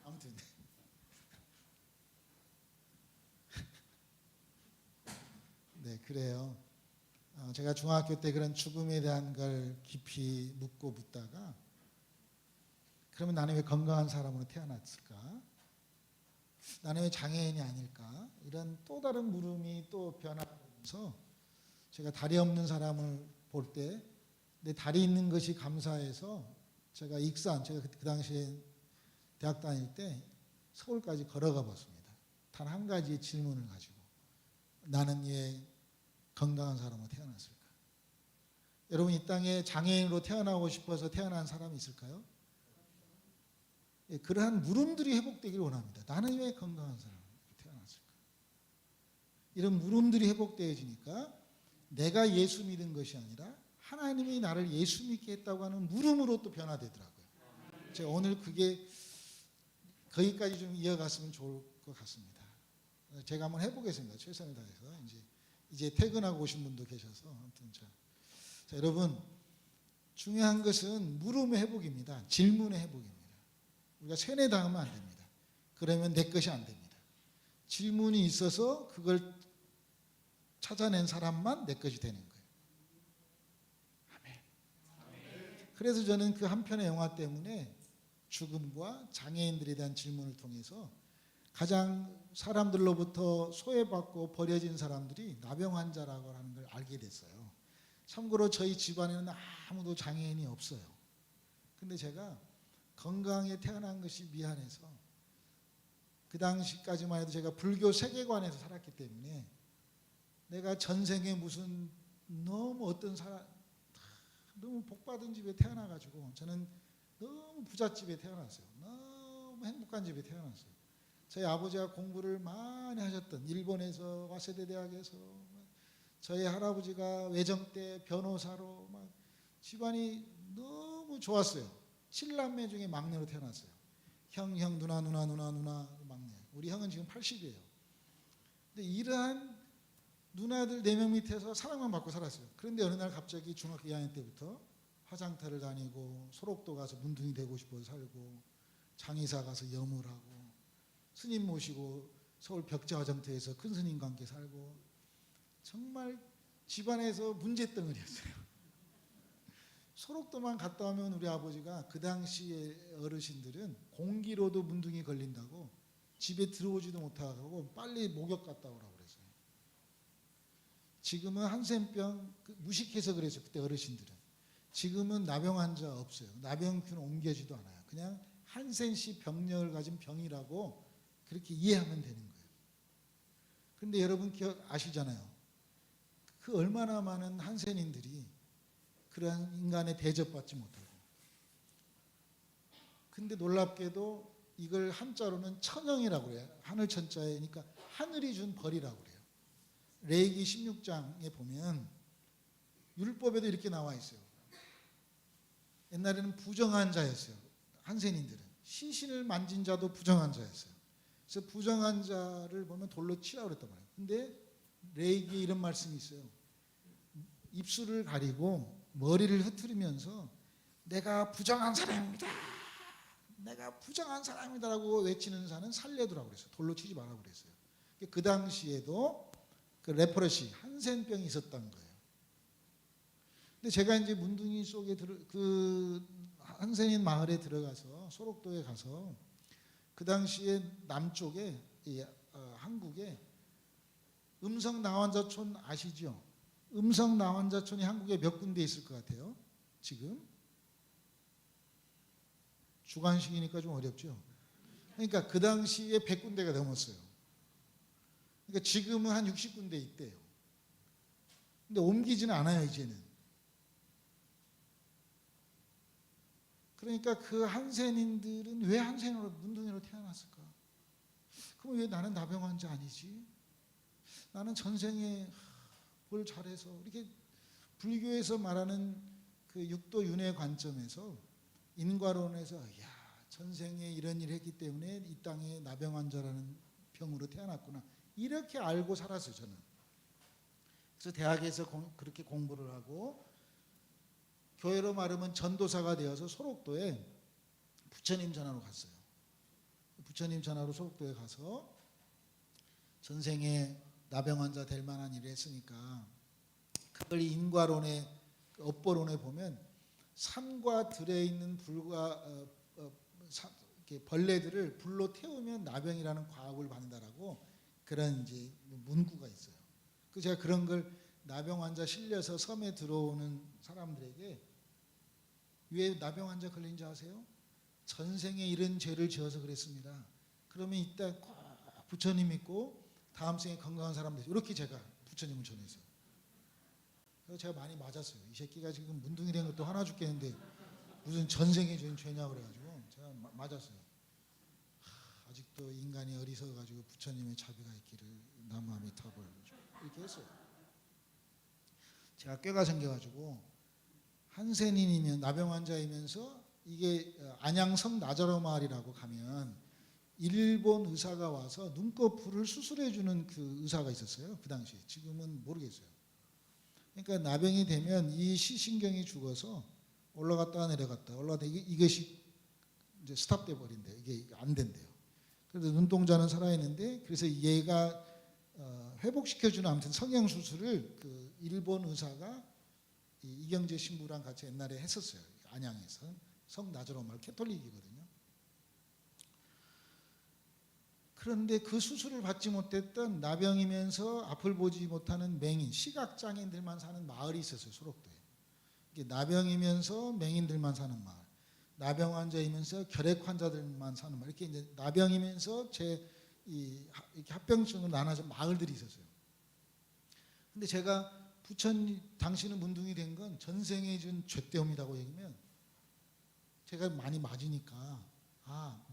아무튼 네, 그래요. 제가 중학교 때 그런 죽음에 대한 걸 깊이 묻고 묻다가 그러면 나는 왜 건강한 사람으로 태어났을까? 나는 왜 장애인이 아닐까? 이런 또 다른 물음이 또 변하면서 제가 다리 없는 사람을 볼 때 내 다리 있는 것이 감사해서 제가 제가 그 당시에 대학 다닐 때 서울까지 걸어가 봤습니다. 단 한 가지의 질문을 가지고 나는 왜 건강한 사람으로 태어났을까? 여러분 이 땅에 장애인으로 태어나고 싶어서 태어난 사람이 있을까요? 예, 그러한 물음들이 회복되기를 원합니다. 나는 왜 건강한 사람으로 태어났을까? 이런 물음들이 회복되어지니까 내가 예수 믿은 것이 아니라 하나님이 나를 예수 믿게 했다고 하는 물음으로 또 변화되더라고요. 제가 오늘 그게 거기까지 좀 이어갔으면 좋을 것 같습니다. 제가 한번 해보겠습니다. 최선을 다해서. 이제 퇴근하고 오신 분도 계셔서. 아무튼 자, 여러분 중요한 것은 물음의 회복입니다. 질문의 회복입니다. 우리가 세뇌당하면 안 됩니다. 그러면 내 것이 안 됩니다. 질문이 있어서 그걸 찾아낸 사람만 내 것이 되는 거예요. 아멘. 그래서 저는 그 한 편의 영화 때문에 죽음과 장애인들에 대한 질문을 통해서 가장 사람들로부터 소외받고 버려진 사람들이 나병 환자라고 하는 걸 알게 됐어요. 참고로 저희 집안에는 아무도 장애인이 없어요. 근데 제가 건강에 태어난 것이 미안해서 그 당시까지만 해도 제가 불교 세계관에서 살았기 때문에 내가 전생에 무슨 너무 어떤 사람 너무 복받은 집에 태어나가지고 저는 너무 부잣집에 태어났어요. 너무 행복한 집에 태어났어요. 저희 아버지가 공부를 많이 하셨던 일본에서 와세대 대학에서 저희 할아버지가 외정 때 변호사로 막 집안이 너무 좋았어요. 7남매 중에 막내로 태어났어요. 형, 누나 막내. 우리 형은 지금 80이에요. 근데 이러한 누나들 4명 밑에서 사랑만 받고 살았어요. 그런데 어느 날 갑자기 중학교 2학년 때부터 화장터를 다니고 소록도 가서 문둥이 되고 싶어서 살고 장의사 가서 염을 하고 스님 모시고 서울 벽제화장터에서 큰 스님과 함께 살고 정말 집안에서 문제덩어리였어요. 소록도만 갔다 오면 우리 아버지가 그 당시에 어르신들은 공기로도 문둥이 걸린다고 집에 들어오지도 못하고 빨리 목욕 갔다 오라고 그랬어요. 지금은 한센병 무식해서 그랬어요. 그때 어르신들은. 지금은 나병 환자 없어요. 나병균 옮겨지도 않아요. 그냥 한센씨 병력을 가진 병이라고 그렇게 이해하면 되는 거예요. 그런데 여러분 아시잖아요. 그 얼마나 많은 한센인들이 그러한 인간에 대접받지 못하고. 근데 놀랍게도 이걸 한자로는 천영이라고 해요. 하늘 천자에. 그러니까 하늘이 준 벌이라고 그래요. 레위기 16장에 보면 율법에도 이렇게 나와 있어요. 옛날에는 부정한 자였어요. 한센인들은. 시신을 만진 자도 부정한 자였어요. 그래서 부정한 자를 보면 돌로 치라고 그랬단 말이에요. 근데 레위기에 이런 말씀이 있어요. 입술을 가리고 머리를 흐트리면서 내가 부정한 사람입니다. 내가 부정한 사람이다라고 외치는 사람은 살려두라고 그랬어요. 돌로 치지 말라고 그랬어요. 그 당시에도 그 레퍼러시 한센병이 있었던 거예요. 근데 제가 이제 문둥이 속에 그 한센인 마을에 들어가서 소록도에 가서 그 당시에 남쪽에 한국에 음성 나환자촌 아시죠? 음성 나환자촌이 한국에 몇 군데 있을 것 같아요? 지금 주관식이니까 좀 어렵죠. 그러니까 그 당시에 100군데가 넘었어요. 그러니까 지금은 한 60군데 있대요. 근데 옮기지는 않아요, 이제는. 그러니까 그 한센인들은 왜 한센으로 문둥이로 태어났을까? 그럼 왜 나는 나병 환자 아니지? 나는 전생에 뭘 잘해서 이렇게 불교에서 말하는 그 육도윤회 관점에서 인과론에서 야 전생에 이런 일을 했기 때문에 이 땅에 나병 환자라는 병으로 태어났구나 이렇게 알고 살았어요 저는. 그래서 대학에서 그렇게 공부를 하고 교회로 말하면 전도사가 되어서 소록도에 부처님 전화로 갔어요. 부처님 전화로 소록도에 가서 전생에 나병 환자 될 만한 일을 했으니까 그걸 인과론의 업보론에 보면 산과 들에 있는 불과 벌레들을 불로 태우면 나병이라는 과업을 받는다라고 그런 이제 문구가 있어요. 그 제가 그런 걸 나병 환자 실려서 섬에 들어오는 사람들에게 왜 나병 환자 걸린지 아세요? 전생에 이런 죄를 지어서 그랬습니다. 그러면 이따 꼭 부처님 믿고 다음 생에 건강한 사람 되죠. 이렇게 제가 부처님을 전했어요. 그래서 제가 많이 맞았어요. 이 새끼가 지금 문둥이 된 것도 하나 죽겠는데 무슨 전생에 준 죄냐 그래가지고 제가 맞았어요. 아직도 인간이 어리석어가지고 부처님의 자비가 있기를 나무아미타불 이렇게 했어요. 제가 꾀가 생겨가지고 한센인이면 나병 환자이면서 이게 안양성 나자로 마을이라고 가면 일본 의사가 와서 눈꺼풀을 수술해주는 그 의사가 있었어요. 그 당시에. 지금은 모르겠어요. 그러니까 나병이 되면 이 시신경이 죽어서 올라갔다가 내려갔다 올라갔다 이것이 이제 스탑돼 버린대요. 이게 안 된대요. 그래서 눈동자는 살아있는데 그래서 얘가 회복시켜주는 아무튼 성형수술을 그 일본 의사가 이경재 신부랑 같이 옛날에 했었어요. 안양에서 성 나자로 마을 캐톨릭이거든요. 그런데 그 수술을 받지 못했던 나병이면서 앞을 보지 못하는 맹인, 시각장애인들만 사는 마을이 있었어요. 소록도에. 이게 나병이면서 맹인들만 사는 마을, 나병 환자이면서 결핵 환자들만 사는 마을, 이렇게 이제 나병이면서 이렇게 합병증으로 나눠서 마을들이 있었어요. 근데 제가 부처님 당신은 문둥이 된 건 전생에 준 죄 때문이라고 얘기하면 제가 많이 맞으니까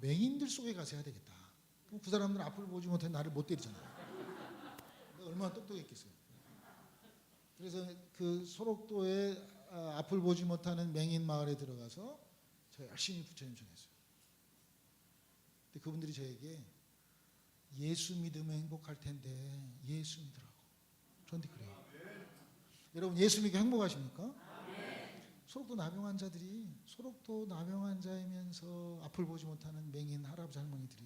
맹인들 속에 가서 해야 되겠다. 그럼 그 사람들은 앞을 보지 못해 나를 못 때리잖아요. 얼마나 똑똑했겠어요. 그래서 그 소록도에 앞을 보지 못하는 맹인 마을에 들어가서 제가 열심히 부처님 전했어요. 근데 그분들이 저에게 예수 믿으면 행복할 텐데 예수 믿으라고. 저한테 그래요. 여러분 예수 믿고 행복하십니까? 소록도 나병 환자들이 소록도 나병 환자이면서 앞을 보지 못하는 맹인 할아버지 할머니들이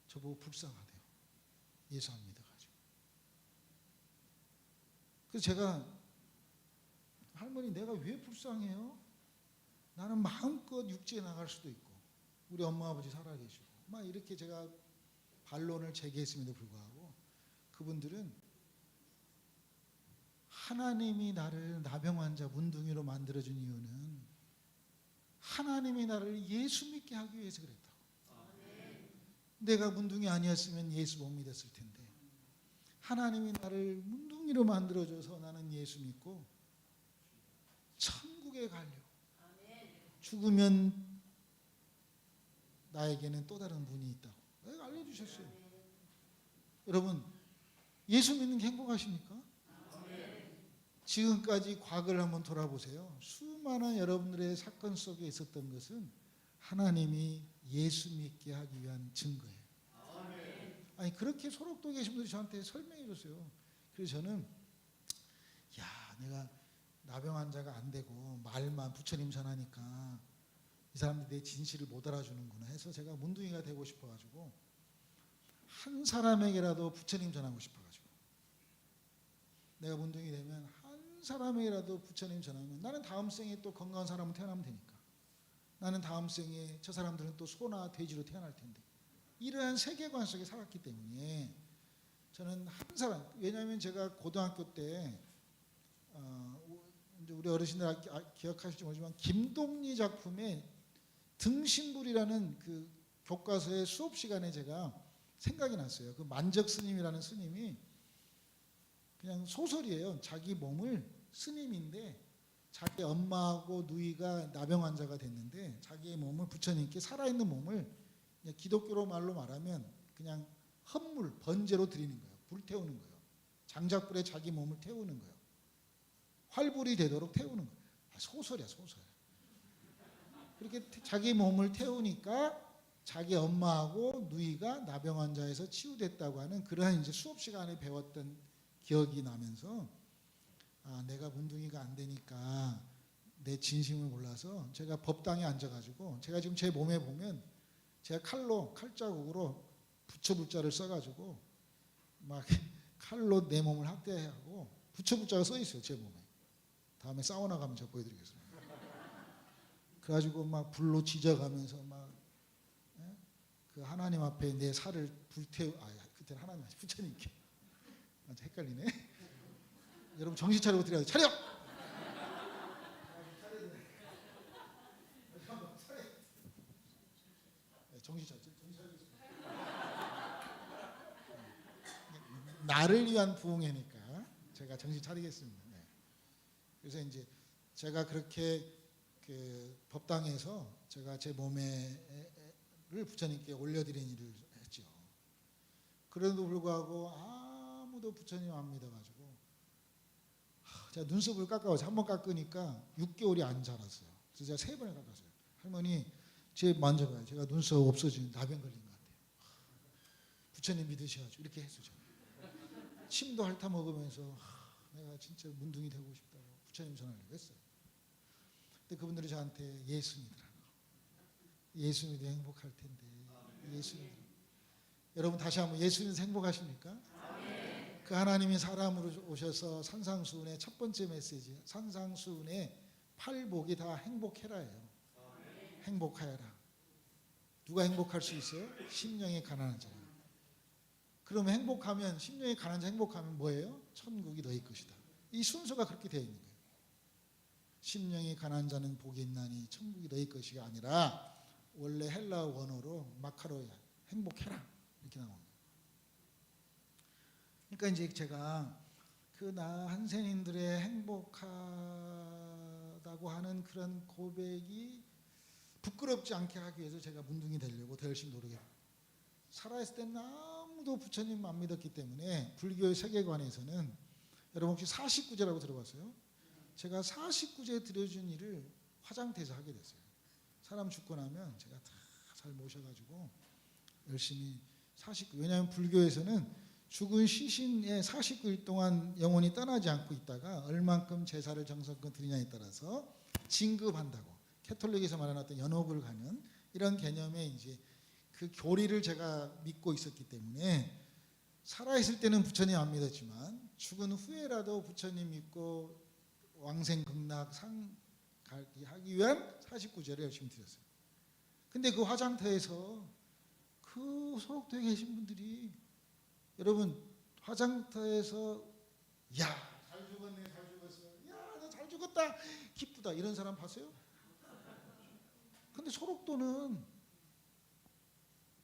저보고 불쌍하대요. 예수 안 믿어가지고. 그래서 제가 할머니 내가 왜 불쌍해요? 나는 마음껏 육지에 나갈 수도 있고 우리 엄마 아버지 살아계시고 막 이렇게 제가 반론을 제기했음에도 불구하고 그분들은 하나님이 나를 나병 환자 문둥이로 만들어준 이유는 하나님이 나를 예수 믿게 하기 위해서 그랬다고. 내가 문둥이 아니었으면 예수 못 믿었을 텐데 하나님이 나를 문둥이로 만들어줘서 나는 예수 믿고 천국에 가려고. 죽으면 나에게는 또 다른 문이 있다고 알려주셨어요. 여러분 예수 믿는 게 행복하십니까? 지금까지 과거를 한번 돌아보세요. 수많은 여러분들의 사건 속에 있었던 것은 하나님이 예수 믿게 하기 위한 증거예요. 아니 그렇게 소록도에 계신 분들이 저한테 설명해 줬어요. 그래서 저는 나병 환자가 안 되고 말만 부처님 전하니까 이 사람들이 내 진실을 못 알아주는구나 해서 제가 문둥이가 되고 싶어가지고 한 사람에게라도 부처님 전하고 싶어가지고 내가 문둥이 되면 한 사람에게라도 부처님 전하면 나는 다음 생에 또 건강한 사람으로 태어나면 되니까 나는 다음 생에 저 사람들은 또 소나 돼지로 태어날 텐데 이러한 세계관 속에 살았기 때문에 저는 한 사람 왜냐하면 제가 고등학교 때 이제 우리 어르신들 기억하실지 모르지만 김동리 작품의 등신불이라는 그 교과서의 수업 시간에 제가 생각이 났어요. 그 만적 스님이라는 스님이 그냥 소설이에요. 자기 몸을 스님인데 자기 엄마하고 누이가 나병 환자가 됐는데 자기의 몸을 부처님께 살아있는 몸을 그냥 기독교로 말로 말하면 그냥 헛물 번제로 드리는 거예요. 불태우는 거예요. 장작불에 자기 몸을 태우는 거예요. 활불이 되도록 태우는 거예요. 소설이야 소설. 그렇게 자기 몸을 태우니까 자기 엄마하고 누이가 나병 환자에서 치유됐다고 하는 그러한 이제 수업 시간에 배웠던 기억이 나면서 내가 문둥이가 안 되니까 내 진심을 몰라서 제가 법당에 앉아가지고 제가 지금 제 몸에 보면 제가 칼자국으로 부처불자를 써가지고 막 칼로 내 몸을 학대하고 부처불자가 써 있어요 제 몸에. 다음에 사우나 가면 저 보여드리겠습니다. 그래가지고 막 불로 지져가면서 막 그 하나님 앞에 내 살을 그때는 하나님 부처님께 완전 헷갈리네. 여러분 정신 차리고 드려야 돼. 차려. 정신 차리고 나를 위한 부흥회니까 제가 정신 차리겠습니다. 네. 그래서 이제 제가 그렇게 그 법당에서 제가 제 몸에를 부처님께 올려드린 일을 했죠. 그래도 불구하고 아무도 부처님 안 믿어가지고 제가 눈썹을 깎아서 한 번 깎으니까 6개월이 안 자랐어요. 그래서 제가 3번을 깎았어요. 할머니 제 만져봐요. 제가 눈썹 없어지는 나병 걸린 것 같아요. 부처님 믿으셔가지고 이렇게 했어요. 침도 핥아 먹으면서 내가 진짜 문둥이 되고 싶다고 부처님 전하려고 했어요. 근데 그분들이 저한테 예수 믿으라고. 예수 믿으면 행복할 텐데. 예수 믿으라고. 여러분 다시 한번 예수 믿으면 행복하십니까? 그 하나님이 사람으로 오셔서 산상수훈의 첫 번째 메시지 산상수훈의 8복이 다 행복해라예요. 행복하여라. 누가 행복할 수 있어요? 심령이 가난한 자라. 그러면 행복하면 심령이 가난한 자 행복하면 뭐예요? 천국이 너희 것이다. 이 순서가 그렇게 되어 있는 거예요. 심령이 가난한 자는 복이 있나니 천국이 너희 것이 아니라 원래 헬라 원어로 마카로야 행복해라 이렇게 나옵니다. 그러니까 이제 제가 그 나 한센인들의 행복하다고 하는 그런 고백이 부끄럽지 않게 하기 위해서 제가 문둥이 되려고 더 열심히 노력해요. 살아있을 때는 아무도 부처님 안 믿었기 때문에 불교의 세계관에서는 여러분 혹시 49제라고 들어봤어요? 제가 49제 드려준 일을 화장터에서 하게 됐어요. 사람 죽고 나면 제가 다 잘 모셔가지고 열심히 49, 왜냐하면 불교에서는 죽은 시신의 49일 동안 영혼이 떠나지 않고 있다가 얼만큼 제사를 정성껏 드리냐에 따라서 진급한다고 캐톨릭에서 말해놨던 연옥을 가는 이런 개념의 이제 그 교리를 제가 믿고 있었기 때문에 살아있을 때는 부처님 안 믿었지만 죽은 후에라도 부처님 믿고 왕생극락 하기 위한 49제를 열심히 드렸어요. 근데 그 화장터에서 그 소록도에 계신 분들이 여러분 화장터에서 야 잘 죽었네 잘 죽었어 야 너 잘 죽었다 기쁘다 이런 사람 봤어요? 근데 소록도는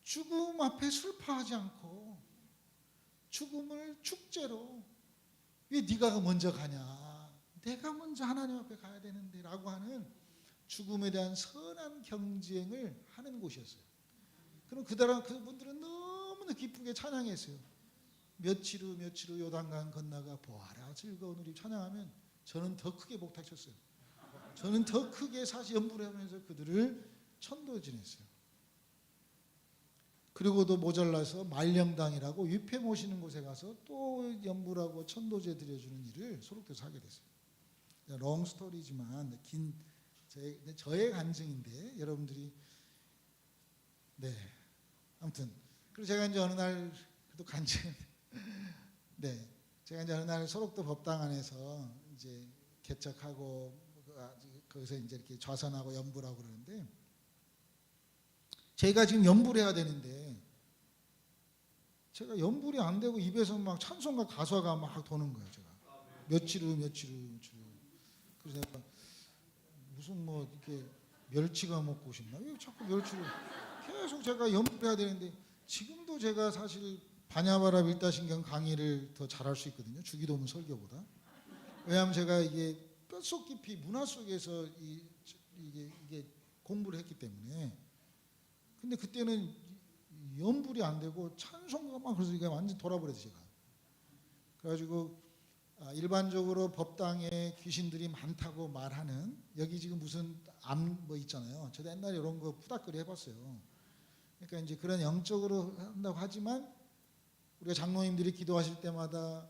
죽음 앞에 슬퍼하지 않고 죽음을 축제로 왜 네가 먼저 가냐 내가 먼저 하나님 앞에 가야 되는데 라고 하는 죽음에 대한 선한 경쟁을 하는 곳이었어요. 그럼 그분들은 너무나 기쁘게 찬양했어요. 며칠 후 요단강 건너가 보아라 즐거운 우리 찬양하면 저는 더 크게 목탁쳤어요. 저는 더 크게 연부를 하면서 그들을 천도 지냈어요. 그리고도 모자라서 말령당이라고 위패 모시는 곳에 가서 또 연부라고 천도제 드려주는 일을 소록도에서 하게 됐어요. 롱 스토리지만 긴 저의 간증인데 여러분들이 네 아무튼 그리고 제가 이제 어느 날 그래도 간증 네 제가 이제 어느 날 소록도 법당 안에서 이제 개척하고 거기서 이제 이렇게 좌선하고 연불하고 그러는데 제가 지금 연불 해야 되는데 제가 연불이 안 되고 입에서 막 찬송가 가사가 막 도는 거예요. 제가 며칠 후. 그래서 내가 무슨 뭐 이렇게 멸치가 먹고 싶나? 왜 자꾸 멸치를 계속 제가 연불해야 되는데 지금도 제가 사실 바냐바라 밀다신경 강의를 더 잘할 수 있거든요. 주기도문 설교보다. 왜냐하면 제가 이게 뼛속 깊이 문화 속에서 이게 공부를 했기 때문에. 근데 그때는 연불이 안 되고 찬송가가 막 그래서 이게 완전 돌아버렸어요 제가. 그래가지고 일반적으로 법당에 귀신들이 많다고 말하는 여기 지금 무슨 암 뭐 있잖아요. 저도 옛날에 이런 거 푸닥거리 해봤어요. 그러니까 이제 그런 영적으로 한다고 하지만 우리가 장로님들이 기도하실 때마다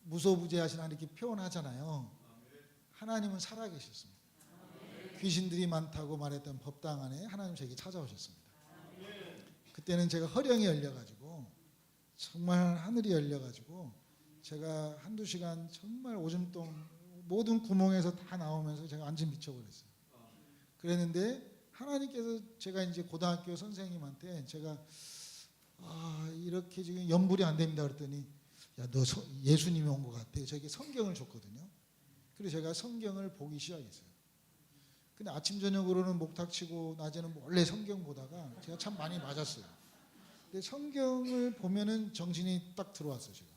무소부재하신 하나님 이렇게 표현하잖아요. 하나님은 살아계셨습니다. 귀신들이 많다고 말했던 법당 안에 하나님 저에게 찾아오셨습니다. 그때는 제가 허령이 열려가지고 정말 하늘이 열려가지고 제가 한두 시간 정말 오줌똥 모든 구멍에서 다 나오면서 제가 완전 미쳐버렸어요. 그랬는데 하나님께서 제가 이제 고등학교 선생님한테 제가 이렇게 지금 연불이 안 됩니다 그랬더니 야 너 예수님이 온 것 같아. 저에게 성경을 줬거든요. 그래서 제가 성경을 보기 시작했어요. 근데 아침 저녁으로는 목탁치고 낮에는 원래 성경 보다가 제가 참 많이 맞았어요. 근데 성경을 보면은 정신이 딱 들어왔어요 제가.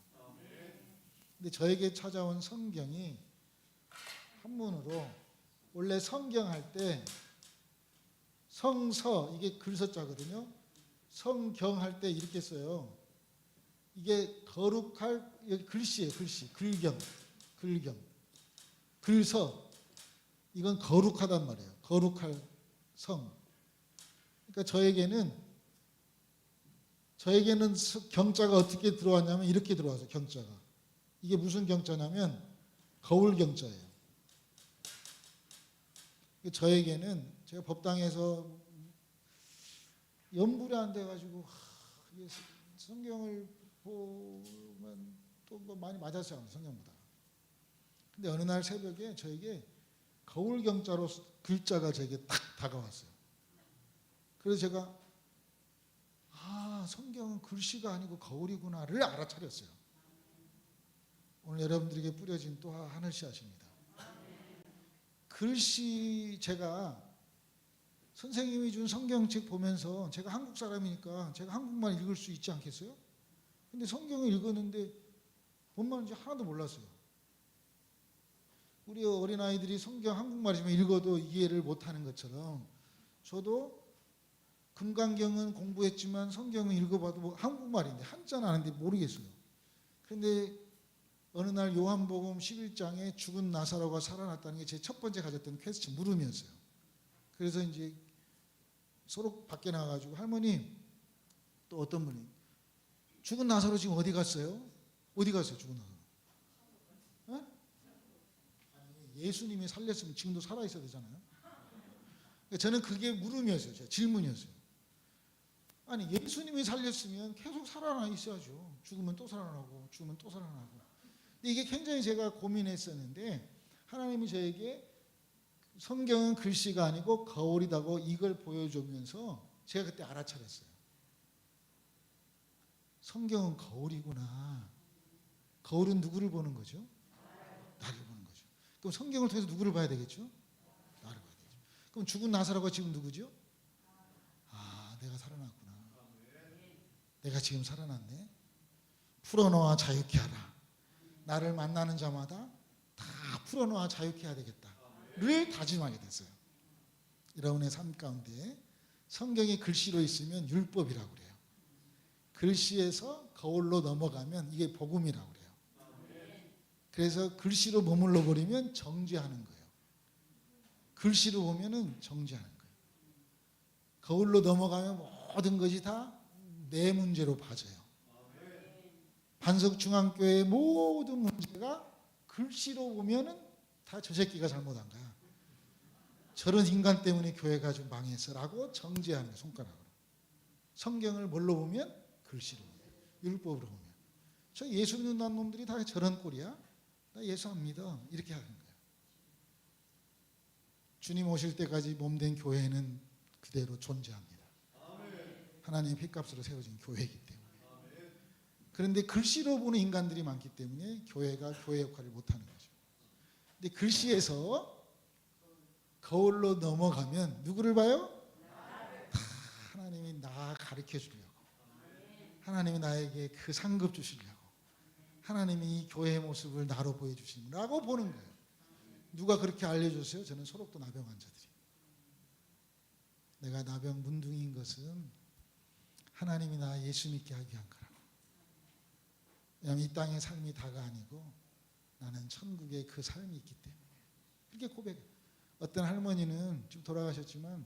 근데 저에게 찾아온 성경이 한문으로 원래 성경 할 때 성서 이게 글서자거든요. 성경 할 때 이렇게 써요. 이게 거룩할 여기 글씨예요. 글씨 글경 글서 이건 거룩하단 말이에요. 거룩할 성. 그러니까 저에게는 경자가 어떻게 들어왔냐면 이렇게 들어와서 경자가 이게 무슨 경자냐면 거울 경자예요. 저에게는 제가 법당에서 연불이 안 돼가지고 성경을 보면 또 뭐 많이 맞았어요 성경보다. 근데 어느 날 새벽에 저에게 거울 경자로 글자가 저에게 딱 다가왔어요. 그래서 제가 성경은 글씨가 아니고 거울이구나를 알아차렸어요. 오늘 여러분들에게 뿌려진 또 하늘 씨앗입니다. 글씨 제가 선생님이 준 성경책 보면서 제가 한국 사람이니까 제가 한국말 읽을 수 있지 않겠어요? 근데 성경을 읽었는데 뭔 말인지 하나도 몰랐어요. 우리 어린아이들이 성경 한국말이지만 읽어도 이해를 못하는 것처럼 저도 금강경은 공부했지만 성경은 읽어봐도 뭐 한국말인데 한자는 아는데 모르겠어요. 그런데 어느 날 요한복음 11장에 죽은 나사로가 살아났다는 게 제 첫 번째 가졌던 퀘스천 물음이었어요. 그래서 이제 서로 밖에 나가가지고 할머니 또 어떤 분이 죽은 나사로 지금 어디 갔어요? 어디 갔어요 죽은 나사로? 어? 아니, 예수님이 살렸으면 지금도 살아있어야 되잖아요. 그러니까 저는 그게 물음이었어요. 질문이었어요. 아니 예수님이 살렸으면 계속 살아나 있어야죠. 죽으면 또 살아나고 죽으면 또 살아나고. 근데 이게 굉장히 제가 고민했었는데 하나님이 저에게 성경은 글씨가 아니고 거울이다고 이걸 보여주면서 제가 그때 알아차렸어요. 성경은 거울이구나. 거울은 누구를 보는 거죠? 나를 보는 거죠. 그럼 성경을 통해서 누구를 봐야 되겠죠? 나를 봐야 되죠. 그럼 죽은 나사로가 지금 누구죠? 내가 살아났구나. 내가 지금 살아났네. 풀어놓아 자유케 하라. 나를 만나는 자마다 다 풀어놓아 자유케 해야 되겠다를 다짐하게 됐어요. 여러분의 삶 가운데 성경이 글씨로 있으면 율법이라고 그래요. 글씨에서 거울로 넘어가면 이게 복음이라고 그래요. 그래서 글씨로 머물러 버리면 정죄하는 거예요. 글씨로 보면은 정죄하는 거예요. 거울로 넘어가면 모든 것이 다 내 문제로 봐져요. 반석중앙교회의 모든 문제가 글씨로 보면은 다 다 저 새끼가 잘못한 거야. 저런 인간 때문에 교회가 좀 망했어라고 정죄하는 거야, 손가락으로. 성경을 뭘로 보면? 글씨로 보면, 율법으로 보면. 저 예수 믿는 놈들이 다 저런 꼴이야? 나 예수 안 믿어. 이렇게 하는 거야. 주님 오실 때까지 몸된 교회는 그대로 존재합니다. 하나님의 핏값으로 세워진 교회이기 때문에. 그런데 글씨로 보는 인간들이 많기 때문에 교회가 교회 역할을 못하는 거죠. 근데 글씨에서 거울로 넘어가면 누구를 봐요? 다 하나님이 나 가르쳐 주려고, 하나님이 나에게 그 상급 주시려고, 하나님이 이 교회의 모습을 나로 보여주시라고 보는 거예요. 누가 그렇게 알려줬어요? 저는 소록도 나병 환자들이. 내가 나병 문둥이인 것은 하나님이 나 예수 믿게 하기 위한 거라고. 왜냐하면 이 땅의 삶이 다가 아니고 나는 천국의 그 삶이 있기 때문에. 그렇게 고백해요. 어떤 할머니는 지금 돌아가셨지만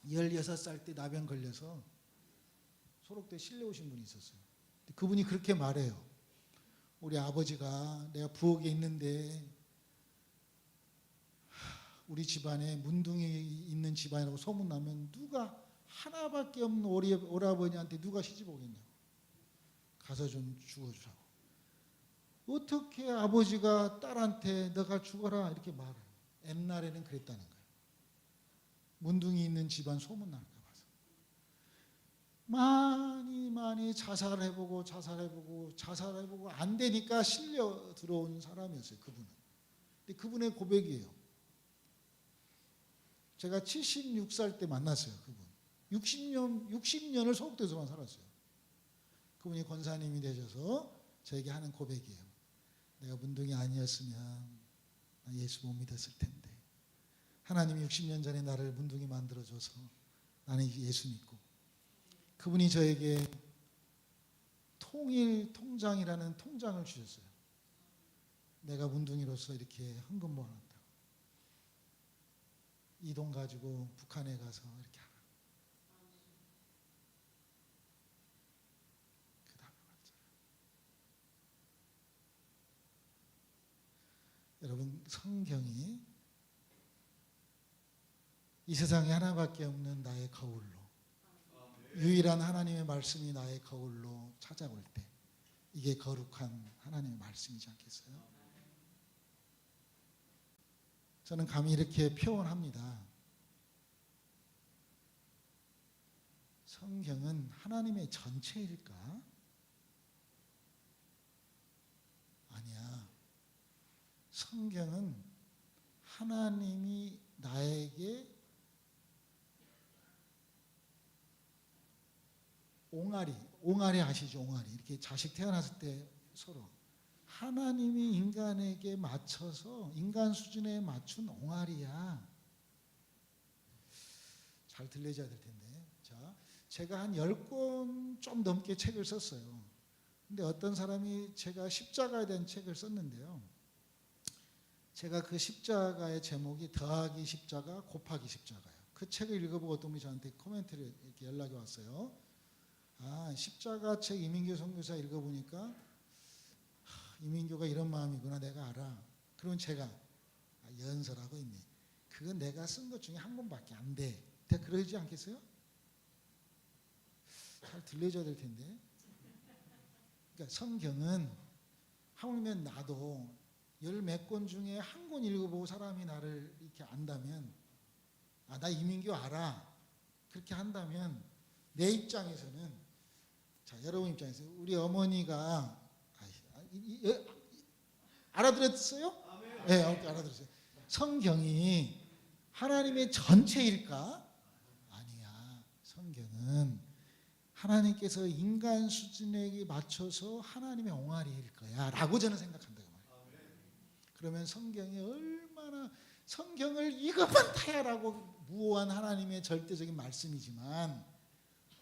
16살 때 나병 걸려서 소록도에 실려 오신 분이 있었어요. 그분이 그렇게 말해요. 우리 아버지가 내가 부엌에 있는데 우리 집안에 문둥이 있는 집안이라고 소문나면 누가 하나밖에 없는 오라버니한테 누가 시집 오겠냐고. 가서 좀 죽어주라고. 어떻게 아버지가 딸한테 너가 죽어라 이렇게 말해요. 옛날에는 그랬다는 거예요. 문둥이 있는 집안 소문나는 거 봐서. 많이 자살해보고 안 되니까 실려 들어온 사람이었어요. 그분은. 근데 그분의 고백이에요. 제가 76살 때 만났어요. 그분. 60년을 소록도에서만 살았어요. 그분이 권사님이 되셔서 저에게 하는 고백이에요. 내가 문둥이 아니었으면 나 예수 못 믿었을 텐데 하나님이 60년 전에 나를 문둥이 만들어줘서 나는 예수 믿고, 그분이 저에게 통일 통장이라는 통장을 주셨어요. 내가 문둥이로서 이렇게 헌금 모아놨다고. 이 돈 가지고 북한에 가서 이렇게 하라. 그 다음에 왔잖아요. 여러분, 성경이 이 세상에 하나밖에 없는 나의 거울로, 유일한 하나님의 말씀이 나의 거울로 찾아올 때 이게 거룩한 하나님의 말씀이지 않겠어요? 저는 감히 이렇게 표현합니다. 성경은 하나님의 전체일까? 아니야. 성경은 하나님이 나에게 옹알이 아시죠? 옹알이. 이렇게 자식 태어났을 때 서로 하나님이 인간에게 맞춰서 인간 수준에 맞춘 옹알이야. 잘 들려줘야 될 텐데. 자, 제가 한 10권 좀 넘게 책을 썼어요. 근데 어떤 사람이 제가 십자가에 대한 책을 썼는데요. 제가 그 십자가의 제목이 더하기 십자가 곱하기 십자가예요. 그 책을 읽어보고 어떤 분이 저한테 코멘트를 이렇게 연락이 왔어요. 아, 십자가 책 이민교 선교사 읽어보니까 이민교가 이런 마음이구나, 내가 알아. 그러면 제가 연설하고 있네. 그건 내가 쓴 것 중에 한 권밖에 안 돼. 그러지 않겠어요? 잘 들려줘야 될 텐데. 그러니까 성경은 하물며 나도 10몇 권 중에 한 권 읽어보고 사람이 나를 이렇게 안다면, 아, 나 이민교 알아. 그렇게 한다면 내 입장에서는, 자, 여러분 입장에서 우리 어머니가 알아들었어요? 네, 알아들었어요. 성경이 하나님의 전체일까? 아니야. 성경은 하나님께서 인간 수준에 맞춰서 하나님의 옹알이일 거야 라고 저는 생각한다고 말이에요. 그러면 성경이 얼마나, 성경을 이것만 타야라고 무오한 하나님의 절대적인 말씀이지만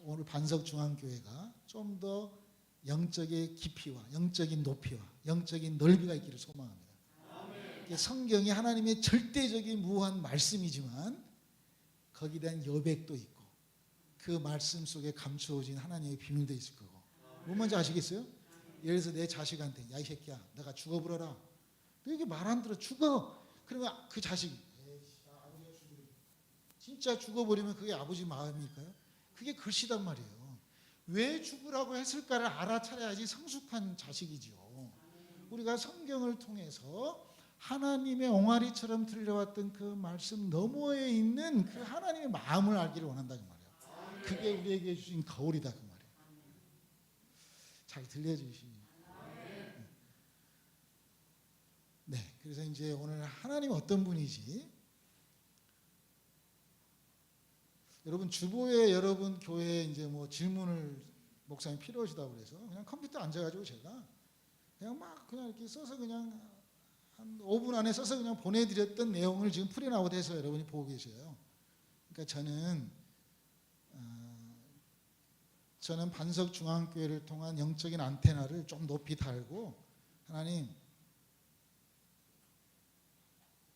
오늘 반석중앙교회가 좀 더 영적인 깊이와 영적인 높이와 영적인 넓이가 있기를 소망합니다. 성경이 하나님의 절대적인 무한 말씀이지만 거기에 대한 여백도 있고 그 말씀 속에 감추어진 하나님의 비밀도 있을 거고. 뭔 말인지 아시겠어요? 예를 들어서 내 자식한테 야, 이 새끼야, 내가 죽어버려라. 너 이게 말 안 들어, 죽어. 그러면 그 자식이 아버지가 진짜 죽어버리면 그게 아버지 마음일까요? 그게 글씨단 말이에요. 왜 죽으라고 했을까를 알아차려야지 성숙한 자식이지요. 우리가 성경을 통해서 하나님의 옹알이처럼 들려왔던 그 말씀 너머에 있는 그 하나님의 마음을 알기를 원한다는 말이에요. 그게 우리에게 주신 거울이다 그 말이에요. 잘 들려주시니. 네, 그래서 이제 오늘 하나님 어떤 분이지? 여러분 주보에 여러분 교회에 이제 뭐 질문을 목사님 필요하시다고 그래서 그냥 컴퓨터 앉아가지고 제가 그냥 막 그냥 이렇게 써서 그냥 한 5분 안에 써서 그냥 보내드렸던 내용을 지금 프린아웃 해서 여러분이 보고 계셔요. 그러니까 저는 반석중앙교회를 통한 영적인 안테나를 좀 높이 달고 하나님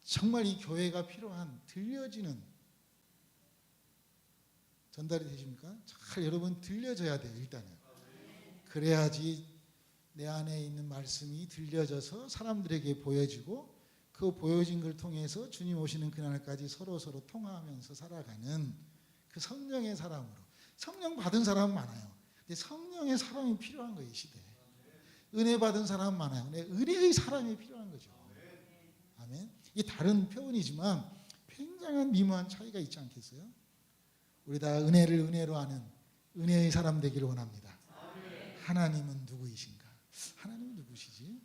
정말 이 교회가 필요한 들려지는 전달이 되십니까? 잘 여러분 들려져야 돼요. 일단은 그래야지 내 안에 있는 말씀이 들려져서 사람들에게 보여지고 그 보여진 걸 통해서 주님 오시는 그날까지 서로 통화하면서 살아가는 그 성령의 사람으로. 성령 받은 사람은 많아요. 근데 성령의 사람이 필요한 거예요. 이 시대에. 은혜 받은 사람은 많아요. 근데 은혜의 사람이 필요한 거죠. 아멘. 이게 다른 표현이지만 굉장한 미묘한 차이가 있지 않겠어요? 우리 다 은혜를 은혜로 아는 은혜의 사람 되기를 원합니다. 하나님은 누구이신가? 하나님은 누구시지?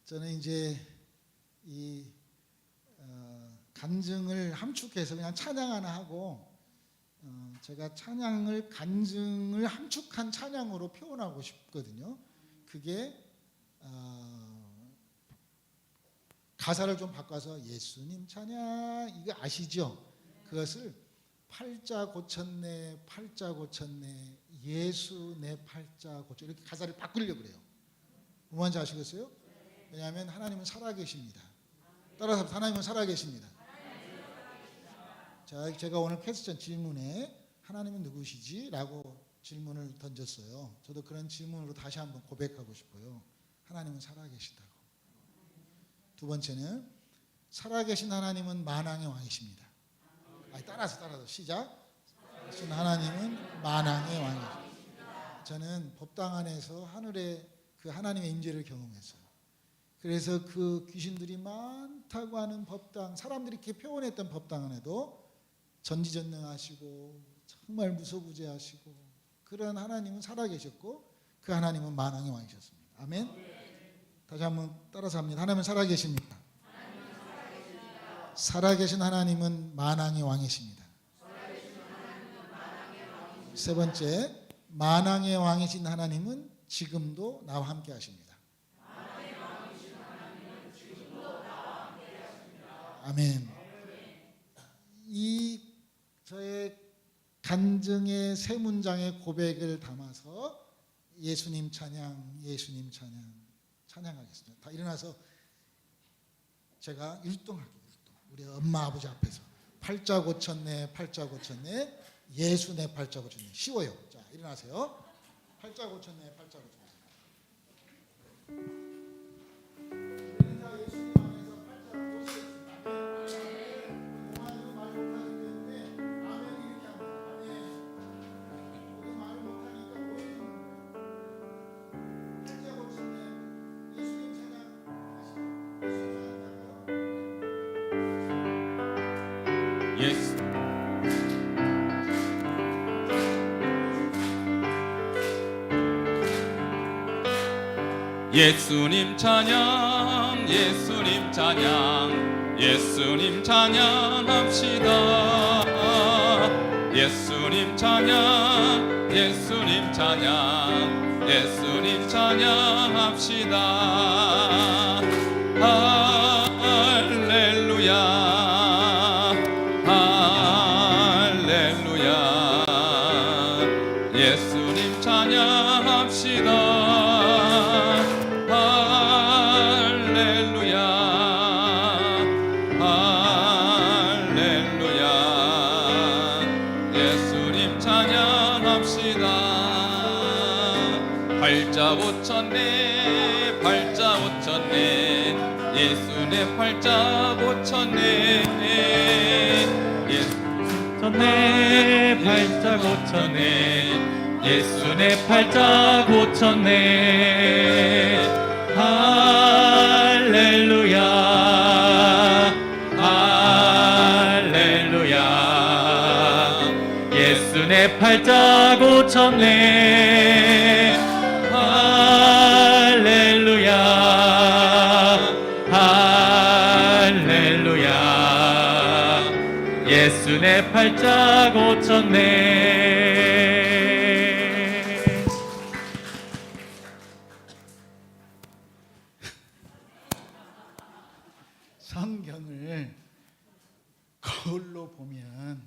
저는 이제 이 간증을 함축해서 그냥 찬양 하나 하고 제가 찬양을 간증을 함축한 찬양으로 표현하고 싶거든요. 그게 가사를 좀 바꿔서 예수님 찬양 이거 아시죠? 그것을 팔자 고쳤네 팔자 고쳤네 예수 내 팔자 고쳐 이렇게 가사를 바꾸려고 그래요. 뭔지 아시겠어요? 왜냐하면 하나님은 살아계십니다. 따라서 하나님은 살아계십니다. 자, 제가 오늘 퀘스천 질문에 하나님은 누구시지? 라고 질문을 던졌어요. 저도 그런 질문으로 다시 한번 고백하고 싶어요. 하나님은 살아계시다고. 두 번째는 살아계신 하나님은 만왕의 왕이십니다. 따라서 시작. 살아계신 하나님은 만왕의 왕이십니다. 저는 법당 안에서 하늘의 그 하나님의 임재를 경험했어요. 그래서 그 귀신들이 많다고 하는 법당, 사람들이 이렇게 표현했던 법당 안에도 전지전능하시고 정말 무소부재하시고 그런 하나님은 살아계셨고 그 하나님은 만왕의 왕이셨습니다. 아멘. 다시 한번 따라서 합니다. 하나님은 살아계십니다. 살아계신 하나님은 만왕의 왕이십니다. 세 번째, 만왕의 왕이신 하나님은 지금도 나와 함께 하십니다. 아멘. 이 저의 간증의 세 문장의 고백을 담아서 예수님 찬양, 예수님 찬양, 찬양하겠습니다. 다 일어나서 제가 율동할게요. 우리 엄마 아버지 앞에서 팔자 고쳤네, 팔자 고쳤네, 예수 내 팔자 고쳤네. 쉬워요. 자, 일어나세요. 팔자 고쳤네, 팔자 고쳤네.
예수님 찬양 예수님 찬양 예수님 찬양합시다. 예수님 찬양 예수님 찬양 예수님 찬양합시다. 할렐루야 할렐루야 예수님 찬양합시다. 팔자 고쳤네 팔자 고쳤네 고쳤네 예수 내 팔자 고쳤네
내 팔자 고쳤네 예수 내 팔자 고쳤네 할렐루야 할렐루야 예수 내 팔자 고쳤네 할렐루야 할렐루야 예수 내 팔자 고쳤네.
성경을 거울로 보면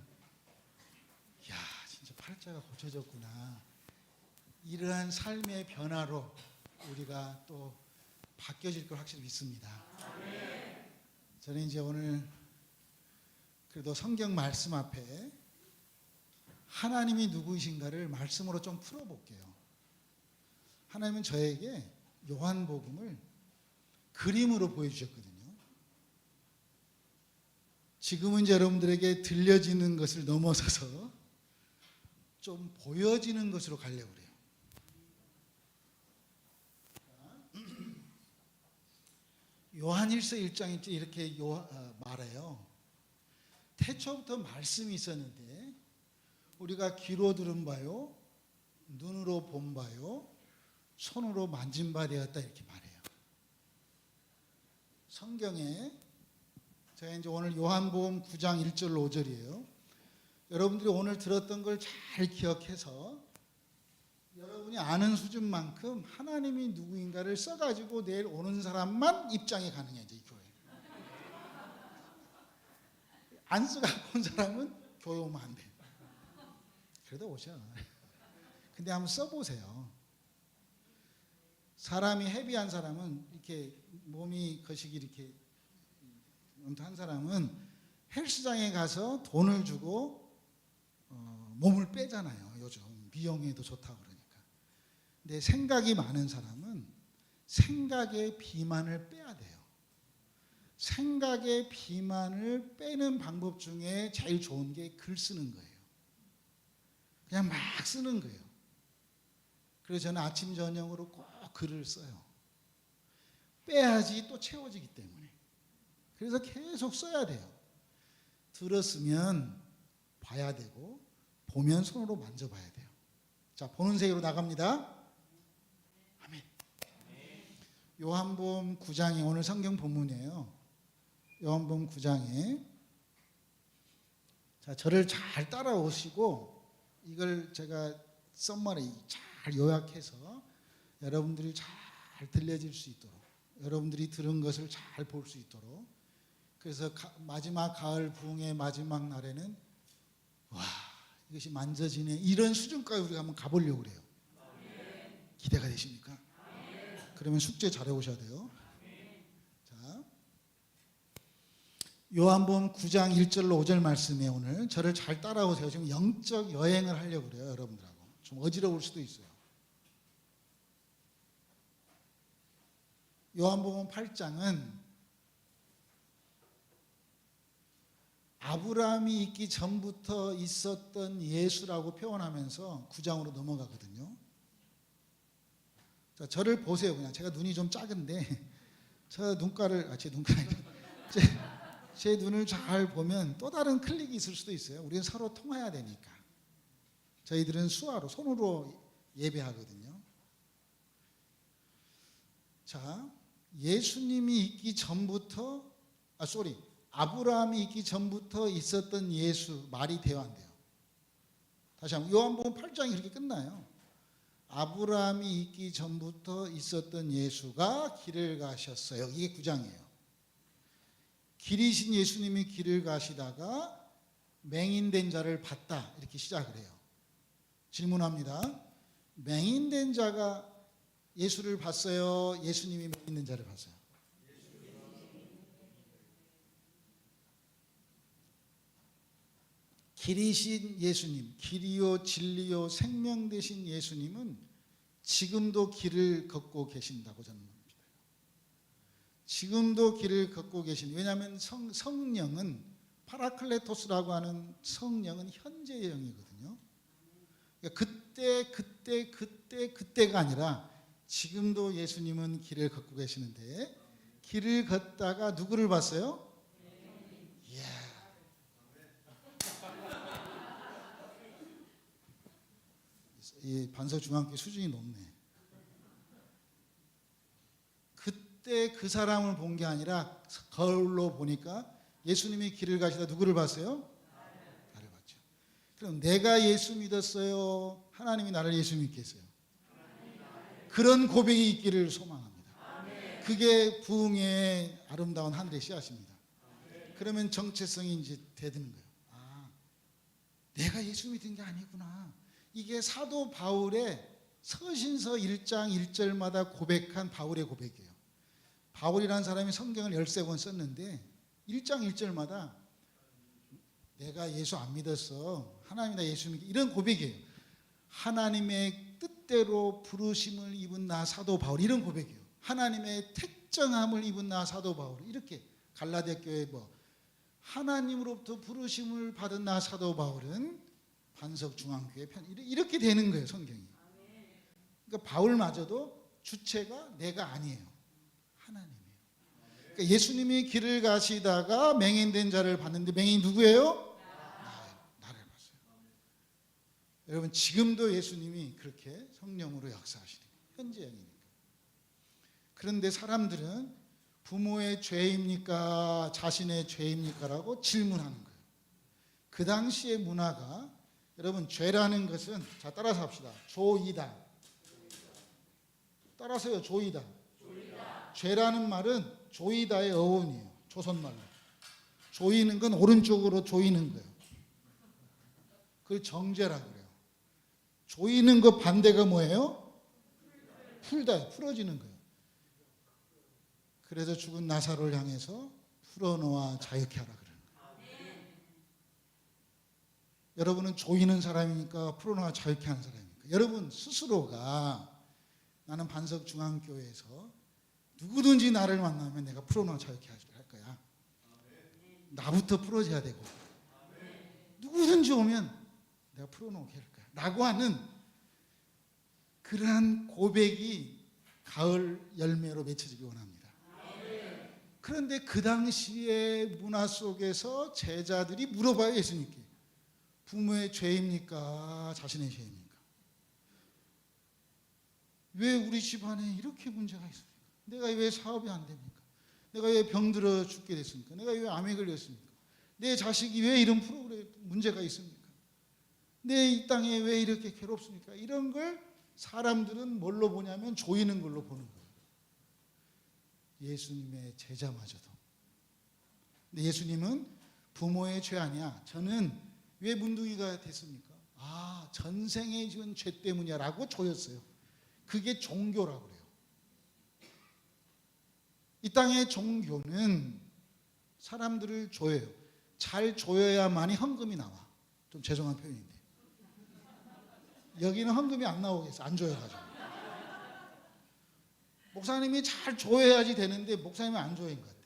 야 진짜 팔자가 고쳐졌구나. 이러한 삶의 변화로 우리가 또 바뀌어질 걸 확실히 믿습니다. 저는 이제 오늘 그래도 성경 말씀 앞에 하나님이 누구이신가를 말씀으로 좀 풀어볼게요. 하나님은 저에게 요한복음을 그림으로 보여주셨거든요. 지금은 이제 여러분들에게 들려지는 것을 넘어서서 좀 보여지는 것으로 가려고 그래요. 요한 1서 1장에 이렇게 말해요. 태초부터 말씀이 있었는데 우리가 귀로 들은 바요 눈으로 본 바요 손으로 만진 바 되었다 이렇게 말해요. 성경에 제가 이제 오늘 요한복음 9장 1절로 5절이에요. 여러분들이 오늘 들었던 걸 잘 기억해서 여러분이 아는 수준만큼 하나님이 누구인가를 써가지고 내일 오는 사람만 입장이 가능해 이제 이 교회. 안 써갖고 온 사람은 교회 오면 안 돼. 그래도 오셔. 근데 한번 써보세요. 사람이 헤비한 사람은 이렇게 몸이 거시기 이렇게 한 사람은 헬스장에 가서 돈을 주고 몸을 빼잖아요. 요즘 미용에도 좋다고 그러니까. 근데 생각이 많은 사람은 생각의 비만을 빼야 돼요. 생각의 비만을 빼는 방법 중에 제일 좋은 게 글 쓰는 거예요. 그냥 막 쓰는 거예요. 그래서 저는 아침 저녁으로 꼭 글을 써요. 빼야지 또 채워지기 때문에. 그래서 계속 써야 돼요. 들었으면 봐야 되고 보면 손으로 만져봐야 돼요. 자, 보는 세계로 나갑니다. 아멘. 요한복음 9장이 오늘 성경 본문이에요. 요한복음 9장에 자, 저를 잘 따라오시고 이걸 제가 썸머리 잘 요약해서 여러분들이 잘 들려질 수 있도록 여러분들이 들은 것을 잘 볼 수 있도록 그래서 마지막 가을 부흥의 마지막 날에는 와 이것이 만져지네 이런 수준까지 우리가 한번 가보려고 그래요. 기대가 되십니까? 그러면 숙제 잘해 오셔야 돼요. 자, 요한복음 9장 1절로 5절 말씀에 오늘 저를 잘 따라오세요. 지금 영적 여행을 하려고 그래요. 여러분들하고 좀 어지러울 수도 있어요. 요한복음 8장은 아브라함이 있기 전부터 있었던 예수라고 표현하면서 9장으로 넘어가거든요. 자, 저를 보세요. 그냥 제가 눈이 좀 작은데 저 눈가를 제 눈을 잘 보면 또 다른 클릭이 있을 수도 있어요. 우리는 서로 통해야 되니까. 저희들은 수화로 손으로 예배하거든요. 자, 예수님이 있기 전부터 아브라함이 있기 전부터 있었던 예수 말이 돼야 안 돼요. 다시 한번 요한복음 8장이 그렇게 끝나요. 아브라함이 있기 전부터 있었던 예수가 길을 가셨어요. 이게 9장이에요. 길이신 예수님이 길을 가시다가 맹인된 자를 봤다. 이렇게 시작을 해요. 질문합니다. 맹인된 자가 예수를 봤어요? 예수님이 맹인된 자를 봤어요? 길이신 예수님, 길이요 진리요 생명 되신 예수님은 지금도 길을 걷고 계신다고 저는 봅니다. 지금도 길을 걷고 계신, 왜냐하면 성령은 파라클레토스라고 하는 성령은 현재의 영이거든요. 그러니까 그때가 아니라 지금도 예수님은 길을 걷고 계시는데, 길을 걷다가 누구를 봤어요? 이야. 이 반석중앙교회 수준이 높네. 그때 그 사람을 본 게 아니라 거울로 보니까 예수님이 길을 가시다 누구를 봤어요? 나를 봤죠. 그럼 내가 예수 믿었어요? 하나님이 나를 예수 믿게 했어요? 그런 고백이 있기를 소망합니다. 그게 부흥의 아름다운 하늘의 씨앗입니다. 그러면 정체성이 이제 되는 거예요. 아, 내가 예수 믿은 게 아니구나. 이게 사도 바울의 서신서 1장 1절마다 고백한 바울의 고백이에요. 바울이라는 사람이 성경을 13권 썼는데 1장 1절마다 내가 예수 안 믿었어. 하나님이 나 예수 믿게, 이런 고백이에요. 하나님의 뜻대로 부르심을 입은 나 사도 바울, 이런 고백이에요. 하나님의 택정함을 입은 나 사도 바울, 이렇게 갈라디아 교회 하나님으로부터 부르심을 받은 나 사도 바울은 반석중앙교회 편, 이렇게 되는 거예요, 성경이. 그러니까 바울마저도 주체가 내가 아니에요, 하나님이에요. 그러니까 예수님이 길을 가시다가 맹인된 자를 봤는데, 맹인이 누구예요? 나를 봤어요. 여러분, 지금도 예수님이 그렇게 성령으로 역사하시는 거예요, 현재 영이니까. 그런데 사람들은 부모의 죄입니까? 자신의 죄입니까? 라고 질문하는 거예요. 그 당시의 문화가, 여러분, 죄라는 것은, 자, 따라서 합시다. 조이다. 따라서요, 조이다. 죄라는 말은 조이다의 어원이에요, 조선말로. 조이는 건 오른쪽으로 조이는 거예요. 그걸 정죄라고 그래요. 조이는 거 반대가 뭐예요? 풀다, 풀어지는 거예요. 그래서 죽은 나사로를 향해서 풀어놓아 자유케 하라 그래요. 여러분은 조이는 사람입니까? 풀어놓아 자유케 하는 사람입니까? 여러분 스스로가, 나는 반석중앙교회에서 누구든지 나를 만나면 내가 풀어놓아 자유케 할 거야. 나부터 풀어져야 되고, 누구든지 오면 내가 풀어놓게 할 거야 라고 하는 그러한 고백이 가을 열매로 맺혀지기 원합니다. 그런데 그 당시의 문화 속에서 제자들이 물어봐요, 예수님께. 부모의 죄입니까? 자신의 죄입니까? 왜 우리 집안에 이렇게 문제가 있습니까? 내가 왜 사업이 안 됩니까? 내가 왜 병들어 죽게 됐습니까? 내가 왜 암에 걸렸습니까? 내 자식이 왜 이런 프로그램 문제가 있습니까? 내 이 땅에 왜 이렇게 괴롭습니까? 이런 걸 사람들은 뭘로 보냐면 조이는 걸로 보는 거예요. 예수님의 제자마저도. 근데 예수님은 부모의 죄 아니야. 저는 왜 문둥이가 됐습니까? 아, 전생에 지은 죄 때문이야 라고 조였어요. 그게 종교라고 그래요. 이 땅의 종교는 사람들을 조여요. 잘 조여야만이 헌금이 나와. 좀 죄송한 표현인데, 여기는 헌금이 안 나오겠어, 안 조여가지고. 목사님이 잘 조여야지 되는데 목사님이 안 조여인 것 같아.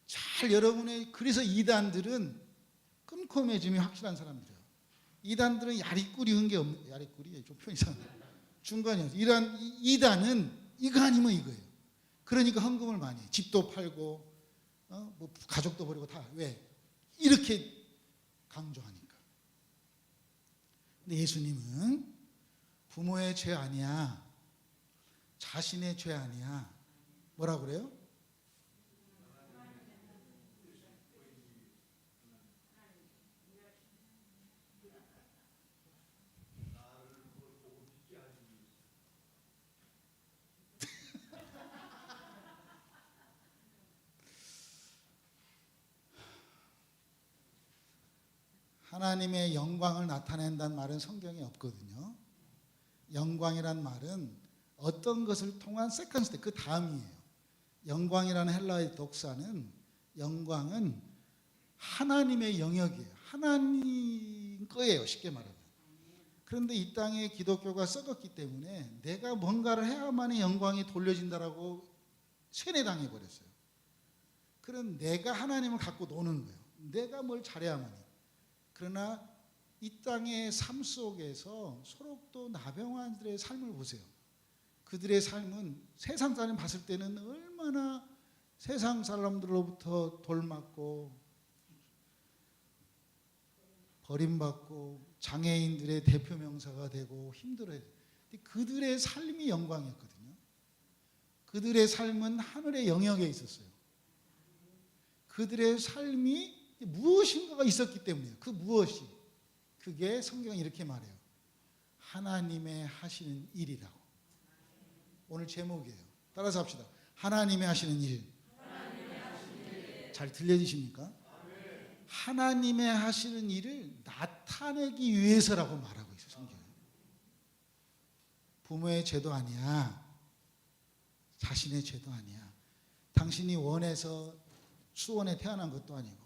잘 여러분의, 그래서 이단들은 끈코매짐이 확실한 사람들이에요. 이단들은 야리꾸리 게 없는, 야리꾸리 좀 표현 이상해. 중간이어서 이단은 이거 아니면 이거예요. 그러니까 헌금을 많이 해. 집도 팔고 뭐 가족도 버리고 다. 왜? 이렇게 강조하니까. 근데 예수님은 부모의 죄 아니야, 자신의 죄 아니야. 뭐라 그래요? 하나님의 영광을 나타낸다는 말은 성경에 없거든요. 영광이란 말은 어떤 것을 통한 세컨드 스텝, 그 다음이에요. 영광이라는 헬라의 독사는, 영광은 하나님의 영역이에요. 하나님 거예요, 쉽게 말하면. 그런데 이 땅에 기독교가 썩었기 때문에 내가 뭔가를 해야만이 영광이 돌려진다라고 세뇌당해 버렸어요. 그런 내가 하나님을 갖고 노는 거예요. 내가 뭘 잘해야만이. 그러나 이 땅의 삶 속에서 소록도 나병환들의 삶을 보세요. 그들의 삶은 세상 사람 봤을 때는 얼마나 세상 사람들로부터 돌맞고 버림받고 장애인들의 대표 명사가 되고 힘들어요. 근데 그들의 삶이 영광이었거든요. 그들의 삶은 하늘의 영역에 있었어요. 그들의 삶이 무엇인가가 있었기 때문이에요. 그 무엇이, 그게 성경은 이렇게 말해요. 하나님의 하시는 일이라고. 오늘 제목이에요. 따라서 합시다. 하나님의 하시는 일. 잘 들려지십니까? 하나님의 하시는 일을 나타내기 위해서라고 말하고 있어요. 성경은. 부모의 죄도 아니야. 자신의 죄도 아니야. 당신이 원해서 수원에 태어난 것도 아니고,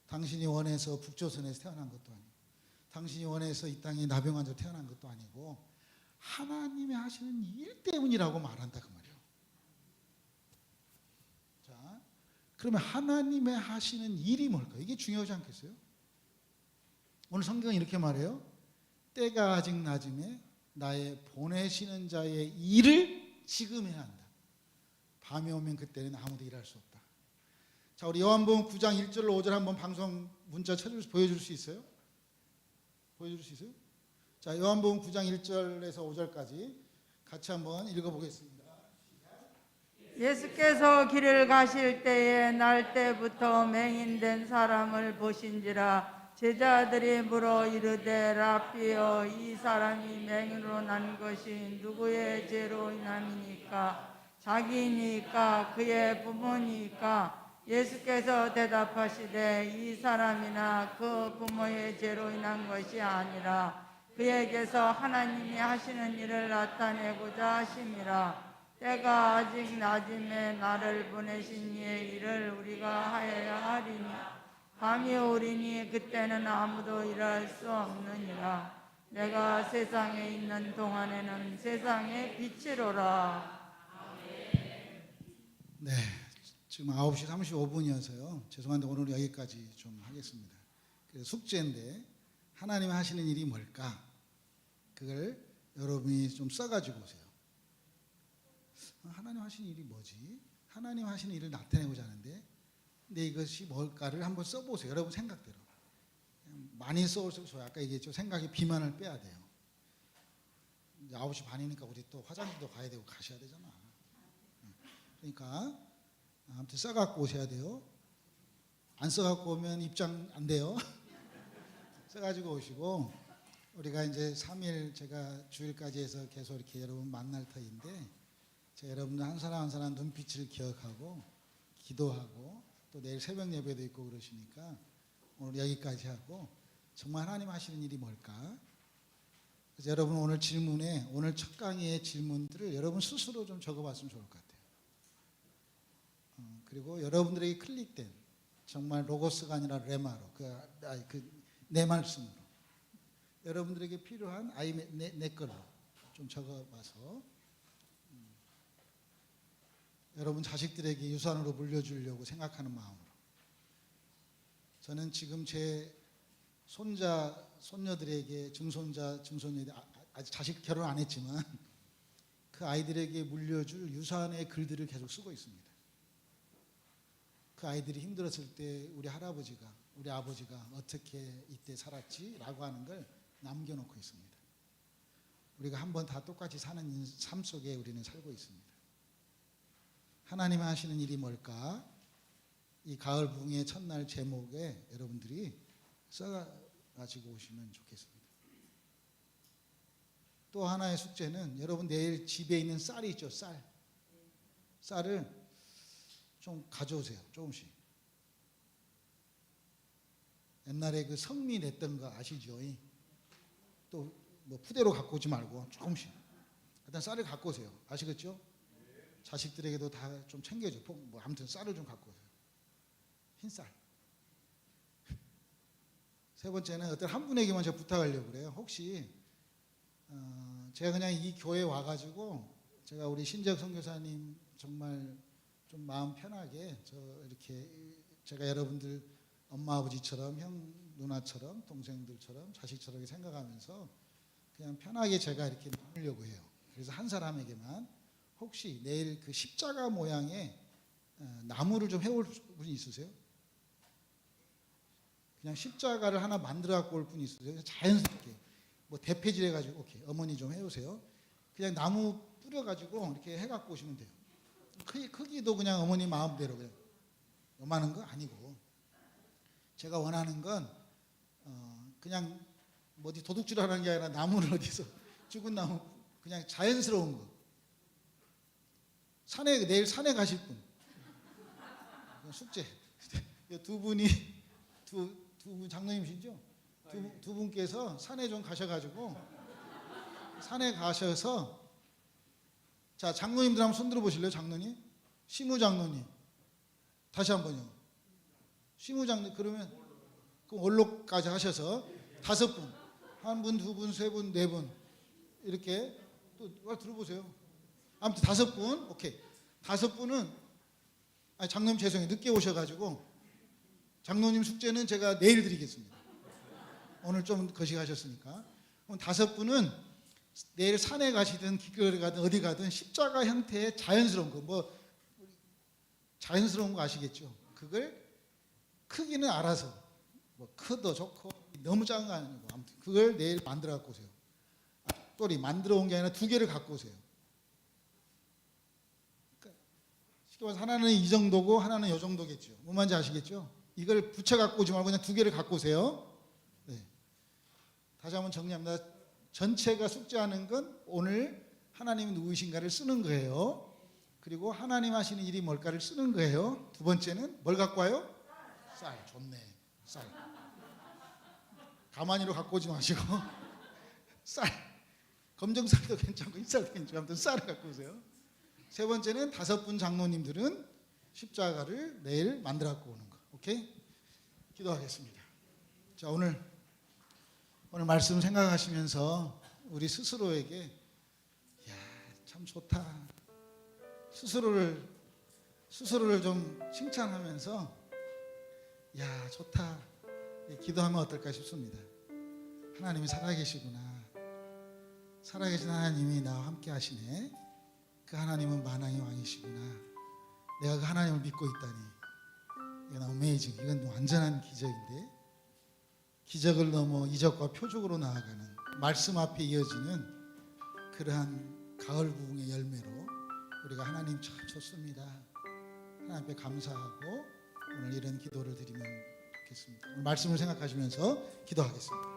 당신이 원해서 북조선에서 태어난 것도 아니고, 당신이 원해서 이 땅에 나병환자로 태어난 것도 아니고, 하나님의 하시는 일 때문이라고 말한다 그 말이에요. 자, 그러면 하나님의 하시는 일이 뭘까? 이게 중요하지 않겠어요? 오늘 성경은 이렇게 말해요. 때가 아직 낮음에 나의 보내시는 자의 일을 지금 해야 한다. 밤이 오면 그때는 아무도 일할 수 없다. 자, 우리 요한복음 9장 1절로 5절 한번 방송 문자 보여줄 수 있어요? 보여줄 수 있어요? 자, 요한복음 9장 1절에서 5절까지 같이 한번 읽어보겠습니다.
예수께서 길을 가실 때에 날 때부터 맹인된 사람을 보신지라. 제자들이 물어 이르되 라삐여, 이 사람이 맹인으로 난 것이 누구의 죄로 인함이니까? 자기니까 그의 부모니까? 예수께서 대답하시되 이 사람이나 그 부모의 죄로 인한 것이 아니라 그에게서 하나님이 하시는 일을 나타내고자 하심이라. 때가 아직 낮음에 나를 보내신 이의 일을 우리가 하여야 하리니 밤이 오리니 그때는 아무도 일할 수 없느니라. 내가 세상에 있는 동안에는 세상의 빛이로라.
네, 지금 9시 35분이어서요. 죄송한데 오늘 여기까지 좀 하겠습니다. 그래서 숙제인데 하나님이 하시는 일이 뭘까? 그걸 여러분이 좀 써가지고 오세요. 하나님 하시는 일이 뭐지? 하나님 하시는 일을 나타내고자 하는데 근데 이것이 뭘까를 한번 써보세요. 여러분 생각대로. 많이 써올수록 좋아요. 아까 얘기했죠. 생각에 비만을 빼야 돼요. 이제 9시 반이니까 우리 또 화장실도 가야 되고 가셔야 되잖아. 그러니까 아무튼 써갖고 오셔야 돼요. 안 써갖고 오면 입장 안 돼요. 써가지고 오시고 우리가 이제 3일 제가 주일까지 해서 계속 이렇게 여러분 만날 터인데 제가 여러분들 한 사람 한 사람 눈빛을 기억하고 기도하고 또 내일 새벽 예배도 있고 그러시니까 오늘 여기까지 하고 정말 하나님 하시는 일이 뭘까? 그래서 여러분 오늘 질문에 오늘 첫 강의의 질문들을 여러분 스스로 좀 적어봤으면 좋을 것 같아요. 그리고 여러분들에게 클릭된 정말 로고스가 아니라 레마로 내 말씀으로 여러분들에게 필요한 내 걸로 좀 적어봐서 여러분 자식들에게 유산으로 물려주려고 생각하는 마음으로 저는 지금 제 손자, 손녀들에게 증손자, 증손녀들 아직 자식 결혼 안 했지만 그 아이들에게 물려줄 유산의 글들을 계속 쓰고 있습니다. 그 아이들이 힘들었을 때 우리 할아버지가, 우리 아버지가 어떻게 이때 살았지라고 하는 걸 남겨놓고 있습니다. 우리가 한번 다 똑같이 사는 삶 속에 우리는 살고 있습니다. 하나님이 하시는 일이 뭘까? 이 가을 부흥의 첫날 제목에 여러분들이 써가지고 오시면 좋겠습니다. 또 하나의 숙제는 여러분 내일 집에 있는 쌀이 있죠. 쌀을 좀 가져오세요. 조금씩. 옛날에 그 성미 냈던 거 아시죠? 또 뭐 푸대로 갖고 오지 말고 조금씩. 일단 쌀을 갖고 오세요. 아시겠죠? 자식들에게도 다 좀 챙겨줘. 뭐 아무튼 쌀을 좀 갖고 오세요. 흰쌀. 세 번째는 어떤 한 분에게만 제가 부탁하려고 그래요. 혹시 제가 그냥 이 교회에 와가지고 제가 우리 신재혁 선교사님 정말 좀 마음 편하게 저 이렇게 제가 여러분들 엄마 아버지처럼 형 누나처럼 동생들처럼 자식처럼 이렇게 생각하면서 그냥 편하게 제가 이렇게 나누려고 해요. 그래서 한 사람에게만 혹시 내일 그 십자가 모양의 나무를 좀 해올 분이 있으세요? 그냥 십자가를 하나 만들어 갖고 올 분이 있으세요? 자연스럽게 뭐 대패질 해가지고 오케이 어머니 좀 해오세요. 그냥 나무 뿌려가지고 이렇게 해갖고 오시면 돼요. 크기도 그냥 어머니 마음대로 그냥 요만한 거 아니고 제가 원하는 건 그냥 뭐 어디 도둑질하는 게 아니라 나무를 어디서 죽은 나무 그냥 자연스러운 거. 내일 산에 가실 분 숙제 두 분이 두 분 장로님이시죠? 두 분께서 산에 좀 가셔가지고 산에 가셔서 자 장로님들 한번 손들어 보실래요? 장로님, 시무 장로님 다시 한번요. 시무 장로 그러면 그럼 원로까지 하셔서 5분, 1분, 2분, 3분, 4분 이렇게 또 들어보세요. 아무튼 5분, 오케이. 5분은 아니 장로님 죄송해요. 늦게 오셔가지고 장로님 숙제는 제가 내일 드리겠습니다. 오늘 좀 거식하셨으니까. 그럼 5분은 내일 산에 가시든 길거리 가든 어디 가든 십자가 형태의 자연스러운 거, 뭐 자연스러운 거 아시겠죠? 그걸 크기는 알아서 뭐 크도 좋고 너무 작은 거 아니고 아무튼 그걸 내일 만들어 갖고 오세요. 또리 만들어 온 게 아니라 2개를 갖고 오세요. 그러니까 쉽게 말해서 하나는 이 정도고 하나는 이 정도겠죠. 뭔 말인지 아시겠죠? 이걸 붙여 갖고 오지 말고 그냥 2개를 갖고 오세요. 네. 다시 한번 정리합니다. 전체가 숙제하는 건 오늘 하나님이 누구이신가를 쓰는 거예요. 그리고 하나님 하시는 일이 뭘까를 쓰는 거예요. 두 번째는 뭘 갖고 와요? 쌀. 좋네. 쌀. 가만히로 갖고 오지 마시고 쌀. 검정쌀도 괜찮고 흰쌀도 괜찮고 아무튼 쌀을 갖고 오세요. 세 번째는 5분 장로님들은 십자가를 내일 만들어 갖고 오는 거. 오케이? 기도하겠습니다. 자, 오늘 말씀 생각하시면서 우리 스스로에게 야, 참 좋다. 스스로를 좀 칭찬하면서 야, 좋다. 기도하면 어떨까 싶습니다. 하나님이 살아계시구나. 살아계신 하나님이 나와 함께 하시네. 그 하나님은 만왕의 왕이시구나. 내가 그 하나님을 믿고 있다니. 이건 어메이징. 이건 완전한 기적인데 기적을 넘어 이적과 표적으로 나아가는 말씀 앞에 이어지는 그러한 가을 부흥의 열매로 우리가 하나님 참 좋습니다. 하나님 앞에 감사하고 오늘 이런 기도를 드리면 좋겠습니다. 오늘 말씀을 생각하시면서 기도하겠습니다.